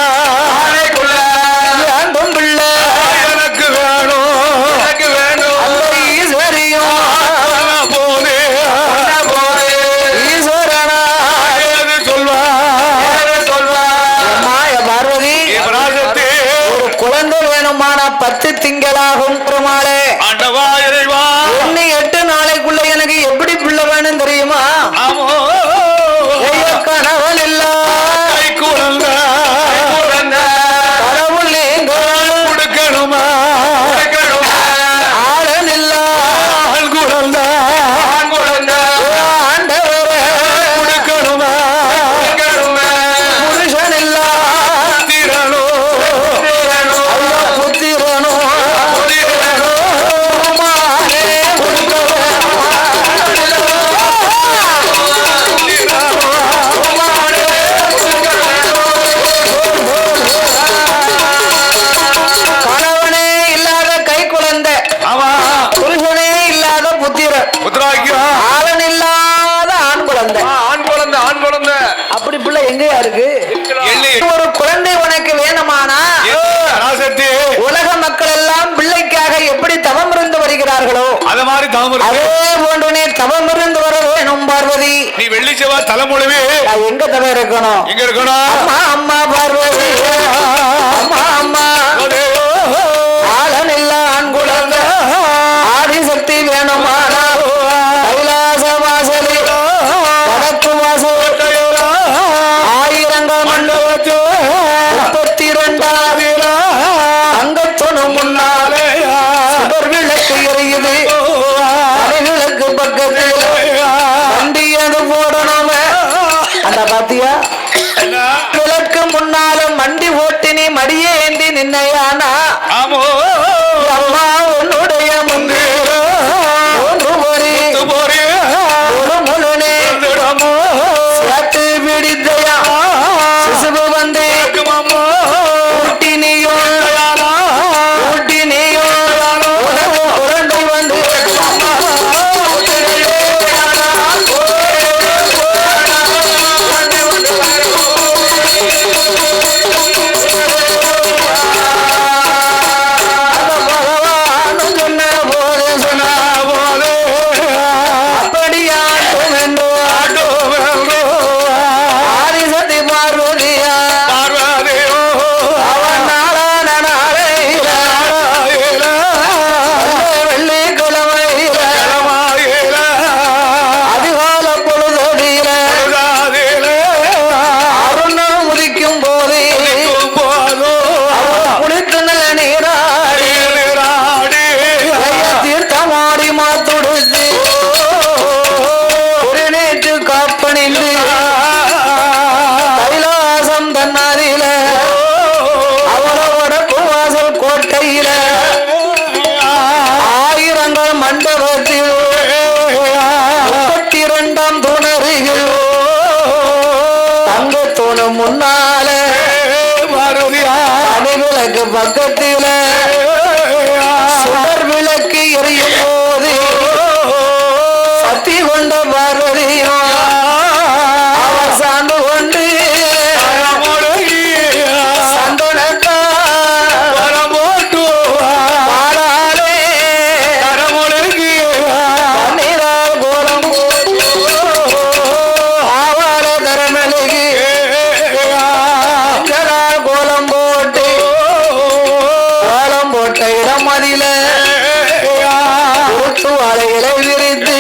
எங்க இருக்கணும்? எங்க இருக்கணும்? அம்மா அம்மா பார்வதி அம்மா அம்மா ஆளனில்ல ஆண் குழந்தை ஆதிசக்தி வேணுமானா கைலாச வாசலி வடக்கு வாசல் ஆயிரங்கள் மண்டபத்து 32 அங்கத்துணும் முன்னாலே சுடர் விளக்கு எரியுது விளக்கு பக்கத்தில் வண்டியது போடணும் அந்த பாத்தியா விளக்கு முன்னால மண்டி ஓட்டி நீ மடியே ஏந்தி நின்னையானா அம்மா உன்னுடைய முன்பு ஒரு முழுனே சேர்த்து பிடித்தையா சிசுபு வந்து ஊட்டி நீயும் உரண்டு வந்து முன்னால அணிவிளக்கு பக்கத்தில சுடர் விளக்கு எரியும் போது சக்தி கொண்ட பார்வதியும் அவர் சார்ந்து கொண்டு சந்தனத்தா பாலாலே பன்னீரால் கோலம் ஆவார தரமலைக்கு கோலம் போட்ட இடம் அதில வாழைகளை விரித்து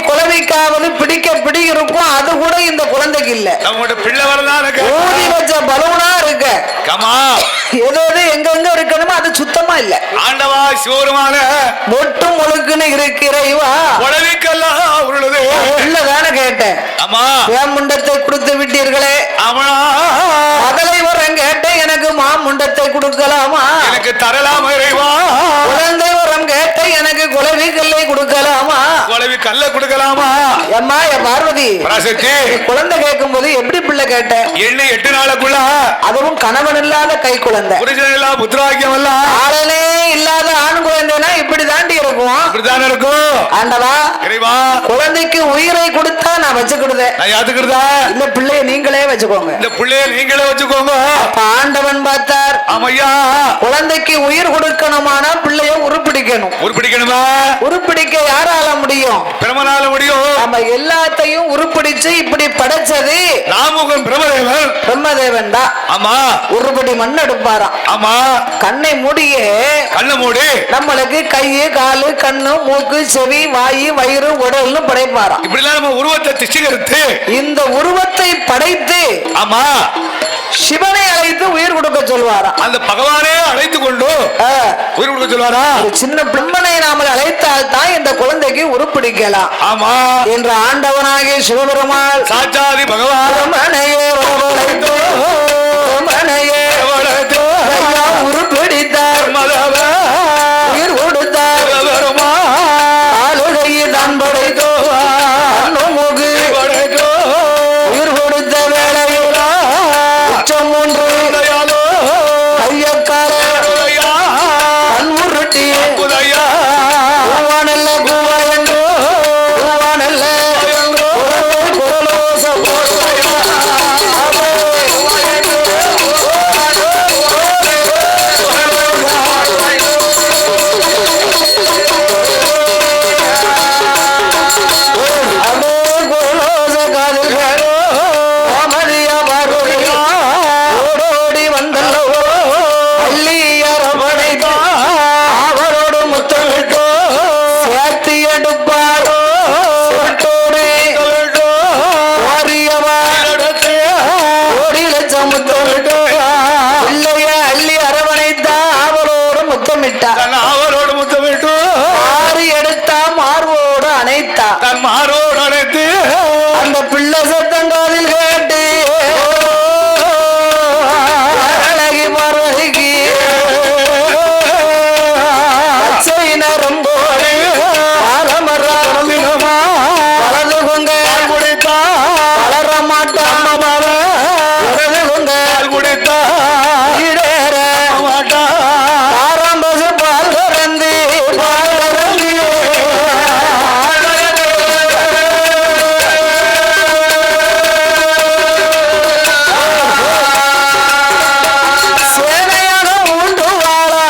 குழவிக்காவது பிடி இருக்கும், அது கூட இந்த குழந்தைக்கு இல்ல. நம்மகிட்ட பிள்ளை வரலாம் ஊதி வச்ச பலூனா இருக்கு. ஏதோ எங்க இருக்கணுமோ அது சுத்தமா இல்ல. ஆண்டவா சிவபெருமான மொட்டு முழுக்குன்னு இருக்கிறைவா குழவிக்கெல்லாம் உருளுது. இல்லதானே கேட்டேன். ஆமா முண்டத்தை கொடுத்து விட்டீர்களே. ஆமா மகளை வரம் கேட்டேன், எனக்கு மாமுண்டத்தை கொடுக்கலாமா? எனக்கு தரலாமா இறைவா? குழந்தை வரம் கேட்டேன், எனக்கு குழவி கல்லை கொடுக்கலாமா? குழவி கல்ல கொடுக்கலாமா? அம்மா என் பார்வதி குழந்தை கேட்கும் போது எப்படி பிள்ளை கேட்டேன்? என்ன 8 நாளுக்குள்ள, அதுவும் கணவன் இல்லாத கை குழந்தை, புத்திராக்கியம் ஆளனே இல்லாத ஆண் குழந்தைனா இப்படி தாண்டி இருக்கும். இப்படிதான் இருக்கும். ஆண்டவா இறைவா குழந்தைக்கு உயிரை கொடுத்தா நான் வச்சுக்கிடுதேன். இல்ல பிள்ளைய நீங்களே வச்சுக்கோங்க. இந்த பிள்ளைய நீங்களே வச்சுக்கோங்க. அப்ப ஆண்டவன் பார்த்தார், ஆமையா குழந்தைக்கு உயிர் கொடுக்கணுமானா பிள்ளைய உருப்பிடிக்கணும். உருப்பிடிக்கணுமா? உருப்பிடிக்க யாரால முடியும்? பிரம்மனால முடியும். நம்ம எல்லாத்தையும் உருப்பிடிச்சு இப்படி படைச்சது நாமுகம் பிரம்மதேவன். பிரம்மதேவன் தான். ஆமா உருப்படி மண் எடுப்பாராம். ஆமா கண்ணை மூடியே கண்ணை மூடி நம்மளுக்கு கையு காலு கண்ணு மூக்கு செவி வாயு வயிறு உடல்னு படைப்பாராம். இப்படி நம்ம உருவத்தை திச்சுகிறது. இந்த உருவத்தை படைத்து ஆமா சிவனை அழைத்து உயிர் கொடுக்க சொல்வாரா. அந்த பகவானே அழைத்து கொண்டு உயிர் கொடுக்க சொல்வாரா. சின்ன பிரம்மனை நாம அழைத்தால் தான் இந்த குழந்தைக்கு உருப்பிடிக்கலாம். ஆமா என்ற ஆண்டவனாகிய சிவபெருமாள் சாட்சாதி பகவான் உருப்பிடித்தார், உயிர் கொடுத்தார். ஆளுகையை தான் படைத்தோ மூகு உயிர் கொடுத்த வேளையில் உச்சம் ஒன்று கையக்கார கண் உருட்டி கூவானல்ல கூவா என்று கூவானல்ல குரலோச அவரோடு முத்தமிட்டு ஆறு எடுத்தா மார்போடு அணைத்தா. தன் மாரோடு அணைத்து அந்த பிள்ளை சத்தங்காலில் கேட்டு அழகி பார்வதிக்கு நரம்போடு வலது கொங்க குடித்தா வளர மாட்டான். வலது கொங்க குடித்தா ஈடேற மாட்டான். பால் கறந்து சேனையாக உண்டு வாழா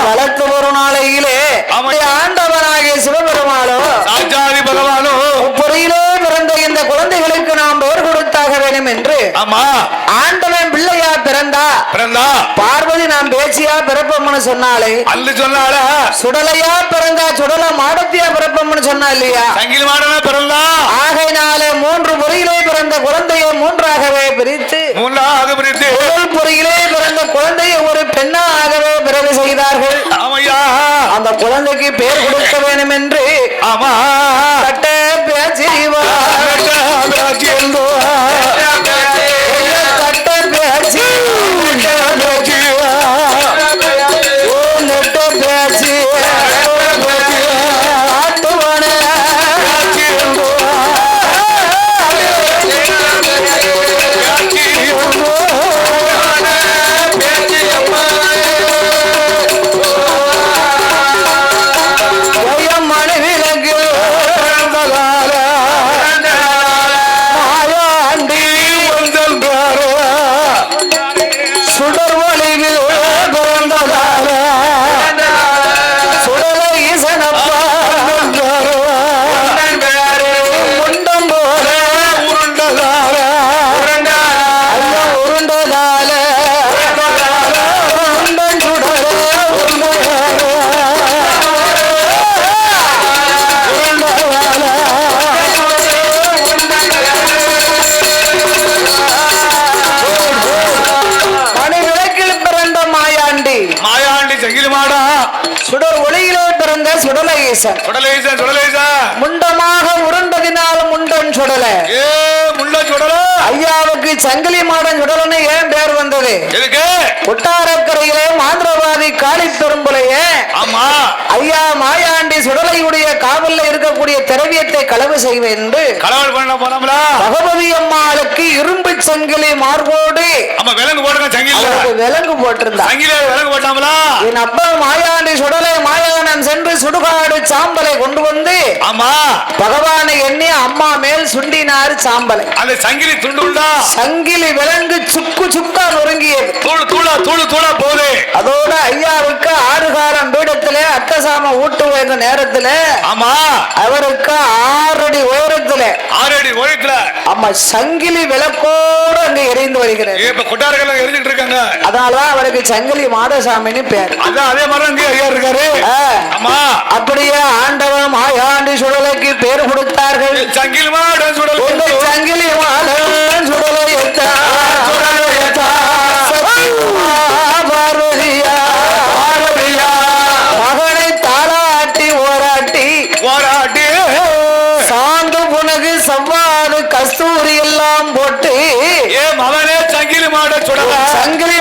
வளர்த்து ஒரு நாளையிலே ஆண்டவனாகிய சிவபெருமானோ சாட்சாதி பகவானோ பொறியிலே பிறந்த இந்த குழந்தைகளுக்கு நாம் பெயர் கொடுத்தாக வேண்டும் என்று ஆண்டவன் பிள்ளையா பிறந்தா பார்வதி நாம் பேச்சியா பிறப்பம்னு சொன்னாலே அல்லு சொன்னால சுடலையா பிறந்தா சுடல மாடத்தியா பிறப்பம்னு சொன்னா இல்லையா சங்கிலி மாடனா பிறந்தா ஆகையினாலே 3 பொறியிலே பிறந்த குழந்தையை மூன்றாகவே பிரித்து முதல் பொறியிலே பிறந்த குழந்தையை ஒரு பெண்ணாகவே பிறகு செய்தார்கள். அந்த குழந்தைக்கு பேர் கொடுக்க வேண்டும் என்று ஆமா கட்ட பேச்சு முண்டமாக உருண்டதினால் முண்டன் சுடல ஐயாவுக்கு சங்கிலி மாடன் சுடலன்னு ஏன் பேர் வந்தது? கொட்டாரக்கரையிலே மாந்திரவாதி காளி பெரும்புலையே ஐயா மாயாண்டி சுடலையுடைய காவல்ல இருக்கக்கூடிய திரவியத்தை களவு செய்வேன் என்று பகவதி அம்மாளுக்கு இரும்பு சங்கிலி மார்போடு விலங்கு போட்டிருந்தார். என் அப்பா மாயாண்டி சுடலை மாயானன் சென்று சுடுகாடு சாம்பலை கொண்டு வந்து பகவானை எண்ணி அம்மா மேல் சுண்டினார் சாம்பலை. அந்த சங்கிலி துண்டுண்டா சங்கிலி விலங்கு சுக்கு சுக்கா நொறுங்கியது. போதே அதோட ஐயாவுக்கு 6 காலம் பீடத்திலே அட்டசாம ஊட்டு வைத்த நேரத்துல அவருக்கு 6 அடி உயரத்துல அம்மா சங்கிலி விளக்கோடு அங்க எரிந்து வருகிறது. அதனாலதான் அவருக்கு சங்கிலி மாடசாமின்னு பேர். அதே மாதிரி ஐயா இருக்காரு. அப்படியே ஆண்டவன் மாயாண்டி சுடலைக்கு பேர் கொடுத்தார்கள். சங்கிலி மாடன் சுடலை சங்கிலி மாடன் சுடலை மகனை தாளாட்டி ஓராட்டி சாந்து புனகு சவ்வாது கஸ்தூரி எல்லாம் போட்டு மகனே சங்கிலி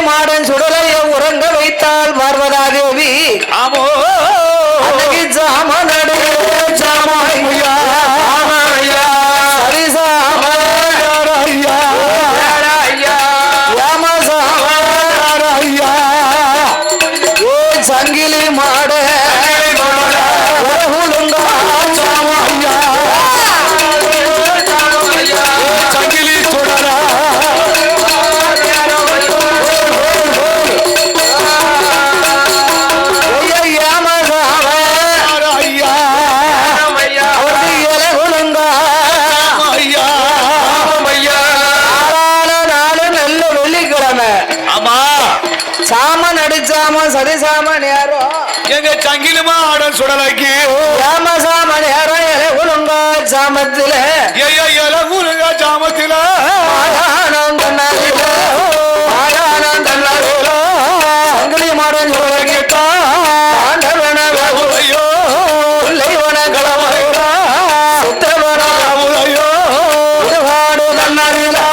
மாடன் சுடலைய உறங்க வைத்தால் பார்வதாதேவி. ஆமோ ஜாமனடு ஜாமையா சங்கிலி மாட சங்கிலி சுடரா சரிசாமன் யாரோ எங்க சங்கிலி மாடன் சுடலைக்கு ராமசாமன் யாரோ உலங்க சாமத்தில உலக சாமத்தில சங்கிலி மாடன் சுடலைக்கு ஆண்டவனையோ இல்லைவன கிழமையோ சுத்தவனையோ உலகாடு தன்னறிலா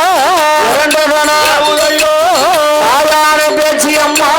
இரண்டவனையோ ஆயான பேச்சு அம்மா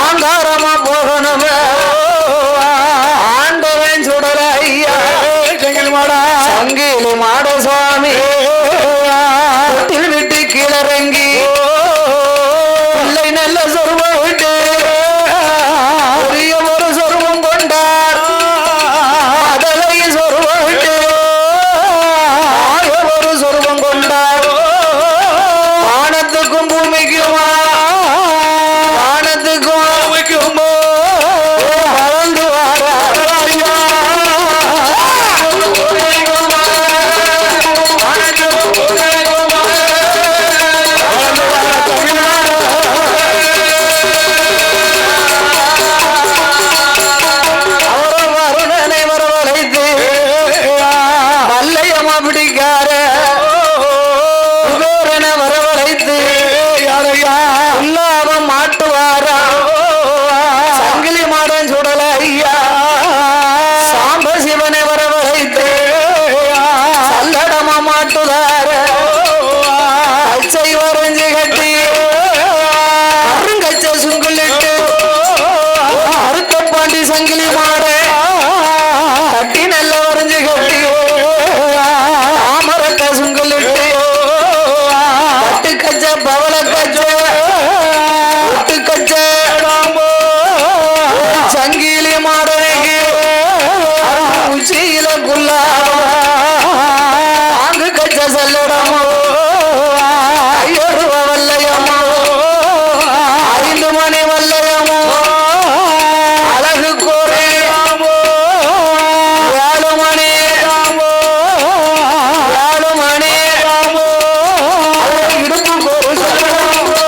ஆங்காரமா போகணும் ஆண்டவன் சுடல ஐயா சங்கிலி மாட சுவாமி விட்டு கீழறங்கி பிள்ளை நல்ல சொருவம் விட்டு பெரிய ஒரு சொருவம் கொண்டார் அதலையும் சொருவம் விட்டு ஒரு சொருவம் கொண்டார் வானத்துக்கும் பூமிக்குமா வானத்துக்கும் பூமிக்கும் வளர்ந்து வாராயா அவரும் வருணனை வரவழைத்து வல்லையம்மா பிடிக்கார குபேரன வரவழைத்து இல்லாம மாட்டுவாரா சங்கிலி மாடன் சுடல ஐயா சாம்ப சிவனை வரவழைத்து சல்லடமா மாட்டுதார அச்சை வரைஞ்சு கட்டி அருங்கச்ச சுங்குலிட்டு அறுத்த பாண்டி சங்கிலி மாட கட்டி நல்ல வரைஞ்சு கட்டி தாமரக்க சுங்குலிட்டு கட்டு கச்ச பவள கச்ச ஒட்டு கச்ச சங்கிலி மாடனைக்கு உச்சியில குல்லா அங்கு கச்ச செல்லடமோ ஐயோடு வல்லையமோ 5 மணி வல்லையமோ அழகு கோரையாமோ 7 மணி 7 மணி இடுப்பு கோரு செல்லடமோ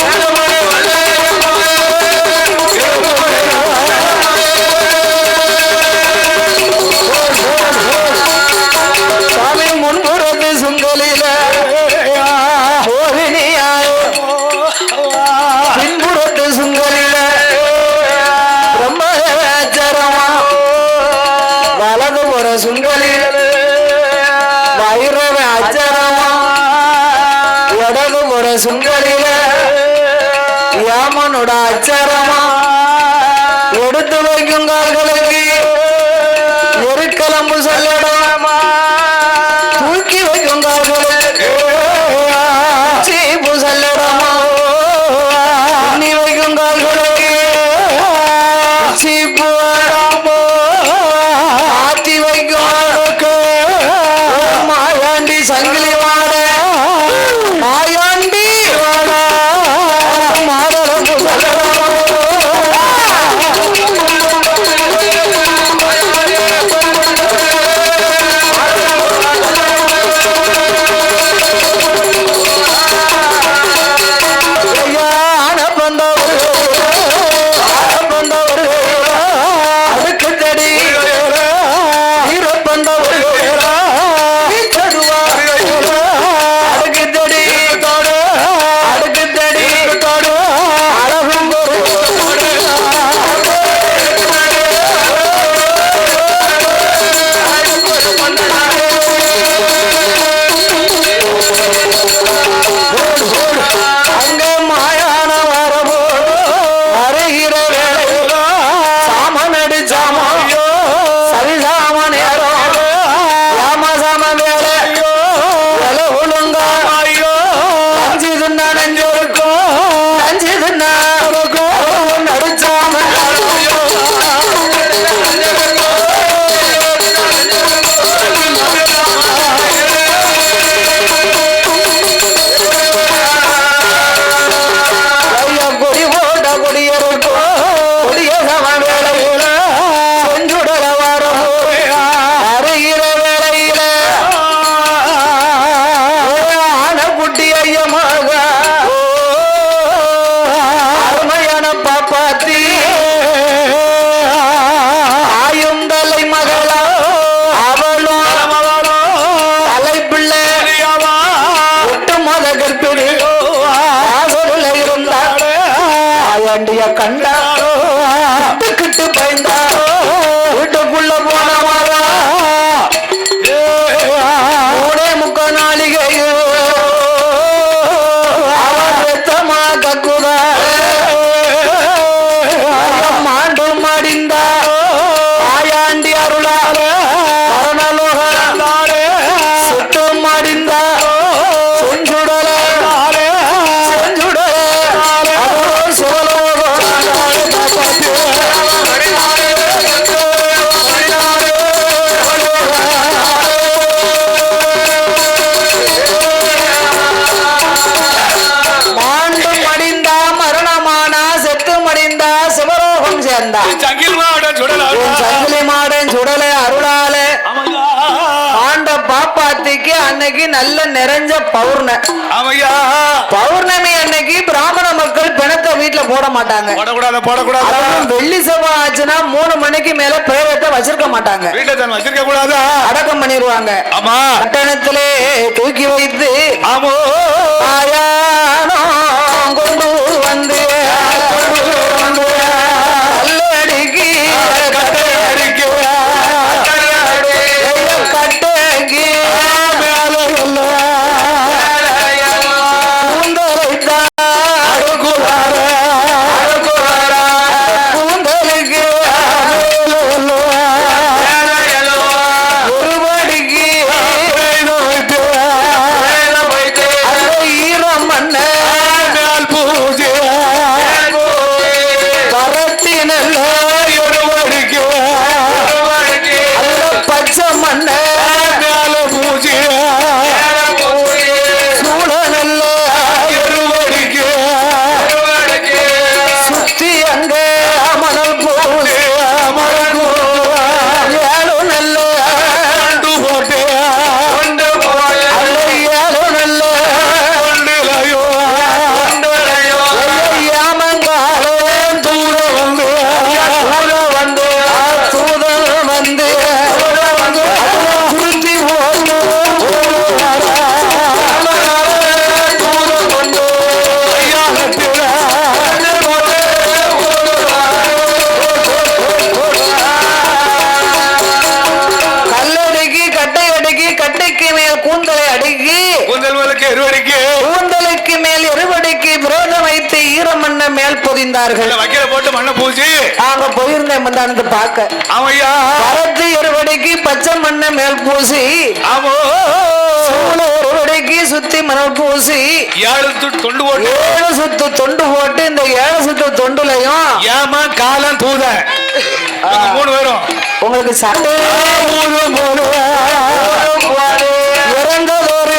7 மணி வல்லையமோ சாமி முன்புறத்து சுங்கலில மோகினியாய் பின்புறத்து சுங்கலில பிரம்மச்சரமா வலது புற சுங்கலில வைரவ அச்சரமா இடது புற சுங்கலில யாமனோட அச்சரமா எடுத்து வைக்கும் கால்களுக்கு நெருக்கலம்பு சொல்லடாமா தூக்கி வைக்கும் கால்களுக்கு சீப்பு சொல்லடாமா நீ வைக்கும் கால்களுக்கு சீப்பு ஆத்தி வைக்கும் ஆளுக்கு மாயாண்டி சங்கிலி மாட மாயாண்டி மாடலம்பு சொல்லடாமா வேண்டிய கண்டாரோ கிட்டு பயந்தாரோ வீட்டுக்குள்ள போனவாரா 3 முக்கால் நாளிகையோ வந்தா சங்கில் மாடன் சுடலா சங்கிலி மாடன் சுடலை அருளாலே ஆண்ட பாப்பாத்திக்கு அன்னைக்கு நல்ல நிறைஞ்ச பௌர்ணமி அன்னைக்கு பிராமண மக்கள் பிணத்தை வீட்டுல போட மாட்டாங்க. அதுவும் வெள்ளி செவ்வாய் ஆச்சுன்னா 3 மணிக்கு மேல பிரேதத்தை வச்சிருக்க மாட்டாங்க. அடக்கம் பண்ணிடுவாங்க. பட்டணத்திலே தூக்கி வைத்து ஆயானோ கொண்டு வந்து கல்லடிக்கு கூந்தலுக்கு மேல் எருவடிக்கு விரோதம் வைத்து ஈரமண்ண மேல் பொதிந்தார்கள். போட்டு மண்ணை பூசி அங்க போயிருந்தேன் முந்தானத்து பார்க்க. பரத்து எருவடிக்கு பச்சை மண்ணை மேல் பூசி எருவடிக்கு சுத்தி மணல் பூசி 7 சுத்து தொண்டு போட்டு இந்த 7 சுத்து தொண்டுலையும் ஏமா காலம் தூத 3 பேரும் உங்களுக்கு சட்டை இறந்ததொரு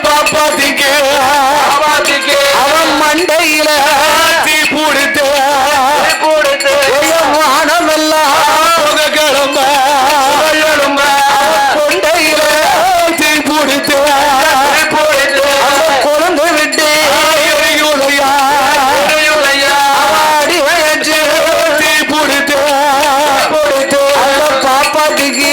பாப்பாத்திக்கு அவன் மண்டையில தீ பூடுத்து வானமெல்லாம் கிளம்ப கொண்டையில தீ பூடுத்து கொழுந்து விட்டு அடி வயற்று தீ பூடுத்து அந்த பாப்பாத்திக்கு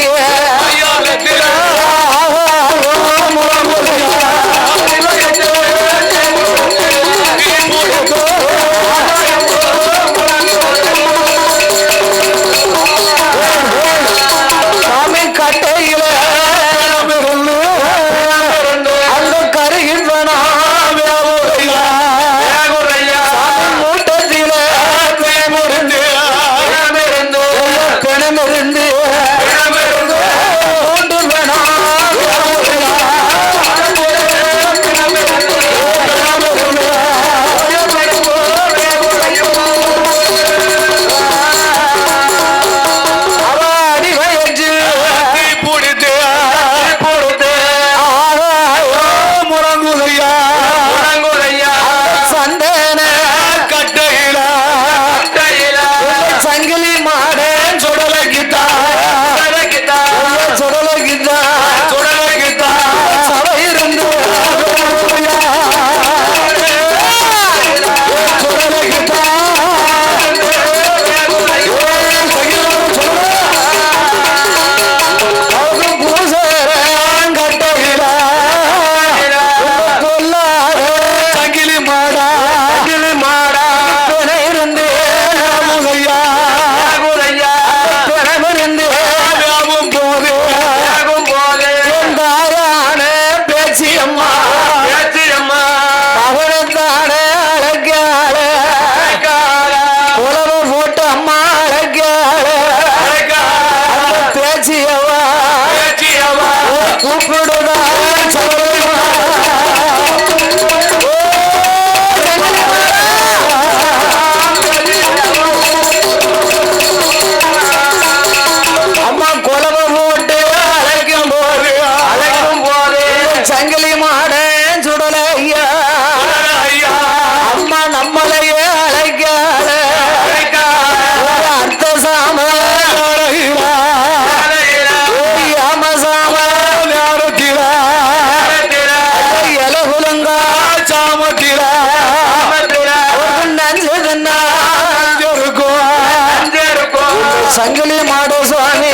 சங்கிலி மாட சுவாமி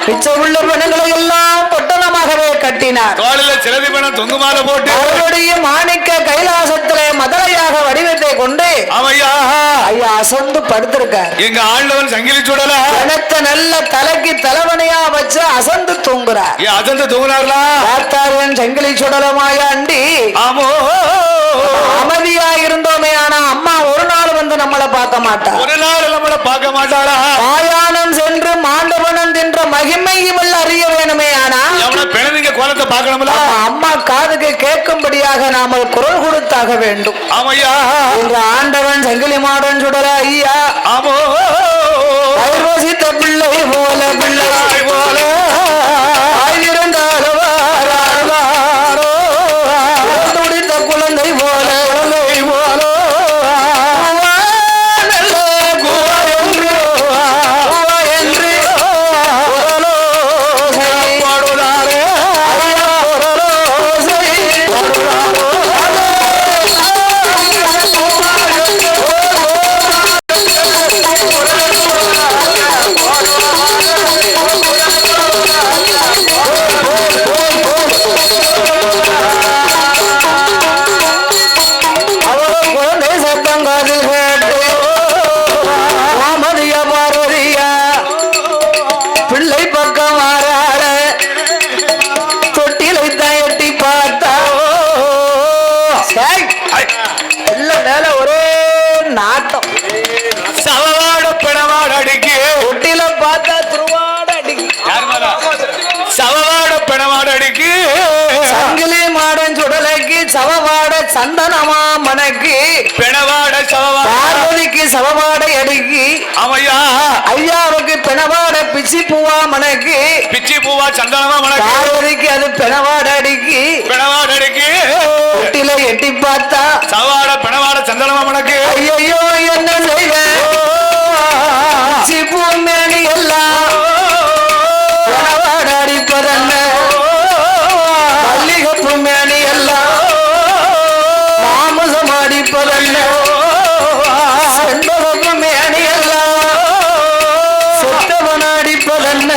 மிச்சமுள்ள பணங்களை எல்லாம் பொட்டணமாகவே கட்டினார். தோளில் சிலதி பணம் தொங்குமால போட்டு அவருடைய மாணிக்க கைலாசத்திலே மதலையாக வடிவத்தை கொண்டு ஐயா அசந்து படுத்திருக்கார். எங்க ஆண்டவன் சங்கிலி சுடல பணத்தை நல்ல தலைக்கு தலைவனையா வச்சு அசந்து தூங்குறார். அசந்து தூங்குறார்களா? பார்த்தார்கள் சங்கிலி சுடலமாய அண்டி ஆமோ அமைதியா இருந்தோமே. ஆனா அம்மா ஒரு நாள் வந்து நம்மளை பார்க்க மாட்டா. ஒரு நாள் நம்மளை பார்க்க மாட்டாளா? மாயானம் சென்று மாண்டவனம் தின்ற மகிமையும் அறிய வேணுமே. ஆனா பிணவிங்க கோலத்தை பார்க்கணும்ல. அம்மா காதுக்கு அவருக்கு கேட்கும்படியாக நாம குரல் கொடுத்தாக வேண்டும். ஆமையா என்று ஆண்டவன் சங்கிலி மாடன் சுடல ஐயா ஆமோ வசித்த பிள்ளை போல பிள்ளை போல துடித்த குழந்தை போல குழந்தை போல சவவாட சந்தனமா மனக்கு பிணவாட பார்வதிக்கு சவவாடை அடுக்கி அவையா ஐயாவுக்கு பிணவாட பிச்சி பூவா மனக்கு பிச்சி பூவா சந்தனமா மனக்கு பார்வதிக்கு அது பிணவாட அடுக்கி பிணவாட அடுக்கி ஒட்டில எட்டி பார்த்தா சவாட பிணவாட சந்தனமா மனக்கு ஐயோ என்ன செய்ய பிச்சி பூ மேனி எல்லாம் பிணவாட அடிப்பதென்ன மல்லிகைப்பூ மேனி எல்லாம் செண்பகப்பு மேனி எல்லாம் செத்தவன் அடிப்பதென்ன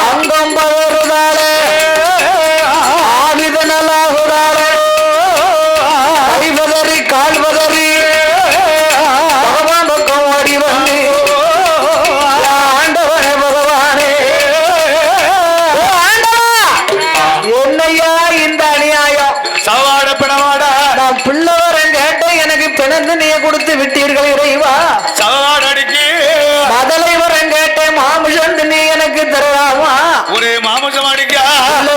அங்கம் பதறுதாளே ஆவிதனலாகுதாளே கைபதறி கால் பதறி பகவான் பக்கம் ஓடி வந்து ஆண்டவனே பகவானே என்னையா இந்த அநியாயம் சவாட பிணவாட நான் பிள்ளவரன் கேட்டேன் எனக்கு பிணந்து நீ கொடுத்து விட்டீர்கள் இறைவா சவாட அடிக்கு மதலை வரம் கேட்டேன் மாமிசம் நீ எனக்கு தரலாமா ஒரே மாமிசம் அடிக்க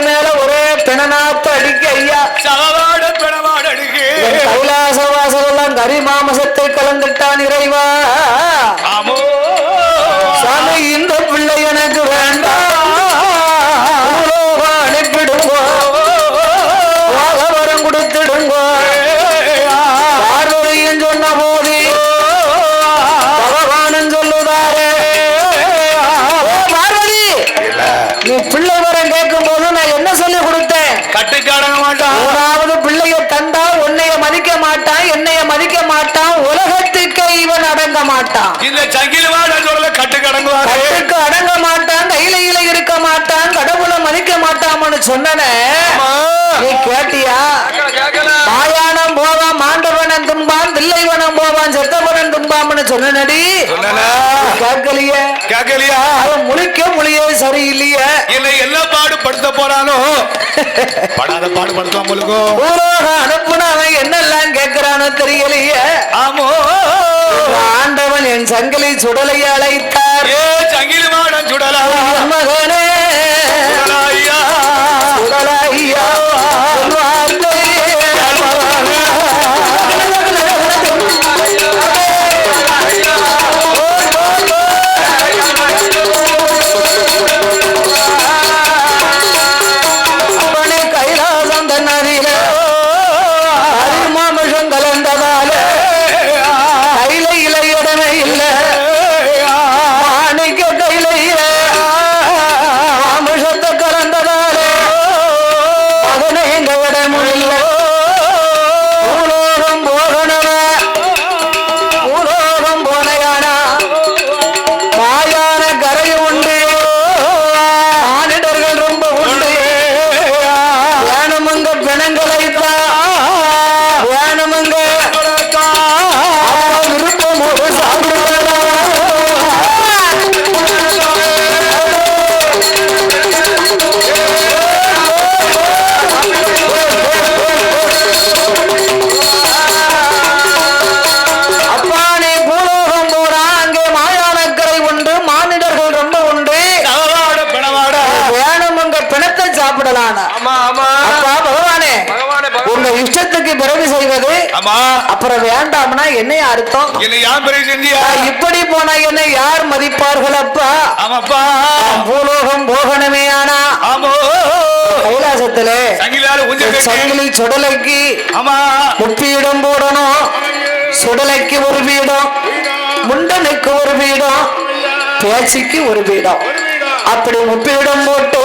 மேல ஒரே பிணநாத்து அடிக்க ஐயா சவாட பிணவாட அடிக்கு கைலாச வாசலெல்லாம் கறி மாமிசத்தை கலந்துட்டான் இறைவா ஆமோ சாமி இந்த பிள்ளை எனக்கு வேண்டாம் அனுப்பிடுங்கோ வரம் கொடுத்துடுங்கோ பார்வதியும் சொன்ன போது பகவானும் சொல்லுதாரே பார்வதி நீ பிள்ளை வரம் கேட்கும் போது நான் என்ன சொல்லி கொடுத்தேன் கட்டுக்கு அடங்க மாட்டான் அதாவது பிள்ளைய தந்தா உன்னைய மதிக்க மாட்டான் என்னைய மதிக்க மாட்டான் உலகத்துக்கு இவன் அடங்க மாட்டான் இந்த சங்கிலிவாட சொல்ல கட்டுக்கு அடங்குவாரு கட்டுக்கு அடங்க மாட்டான் கையில இருக்க மாட்டான் கடவுளை மதிக்க மாட்டான்னு சொன்னனே நீ கேட்டியா மாயானம் போவான் மாண்டவனம் தும்பான் தில்லைவனம் போவான் செத்தவனம் தும்பான்னு சொன்னடி கேட்கலையே கேட்கலையா அவன் முழியே சரியில்லையே இல்லை என்ன பாடுபடுத்த போறானோ படாத பாடுபடுத்துவான் உங்களுக்கு அனுப்புன அவன் என்னெல்லாம் கேட்கிறானோ தெரியலையே ஆமோ ஆண்டவன் என் சங்கிலி சுடலை அழைத்தார் சங்கிலி மாடன் சுடலா மகனே ஐயா சுடலையா கைலாசம் தன்னதில மாமிஷம் கலந்ததால கையில இலையுடனே இல்ல மாணிக்க கையில ஆமா அப்புறம் வேண்டாம்னா என்ன அர்த்தம்? என்ன யார் பெரிய செஞ்சியா? இப்படி போனா என்ன யார் மதிப்பார்கள் அப்பா? ஆமாப்பா பூலோகம் போகணுமே. ஆனா ஆமோ கைலாசத்திலே சங்கிலால ஊஞ்சல் கட்டி சங்கிலி சுடலைக்கு ஆமா முப்பீடம் போடணும். சுடலைக்கு ஒரு பீடம், முண்டனுக்கு ஒரு பீடம், பேச்சுக்கு ஒரு பீடம், அப்படி முப்பீடம் போட்டு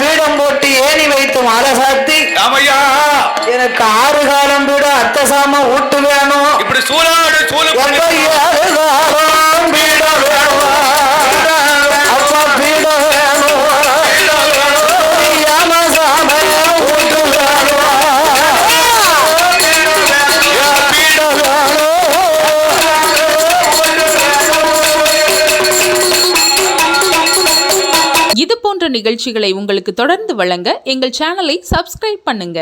பீடம் போட்டு ஏணி வைத்து மாலை சாத்தி எனக்கு 6 காலம் பீடம் அத்தசாம ஊட்டு வேணும். இப்படி சூழாடு சூழல் 6 காலம் பீடம் வேணும். அப்பா பீடம் வேணும். யாமசாம ஊட்டு வேணும். இது போன்ற நிகழ்ச்சிகளை உங்களுக்கு தொடர்ந்து வழங்க எங்கள் சேனலை சப்ஸ்கிரைப் பண்ணுங்க.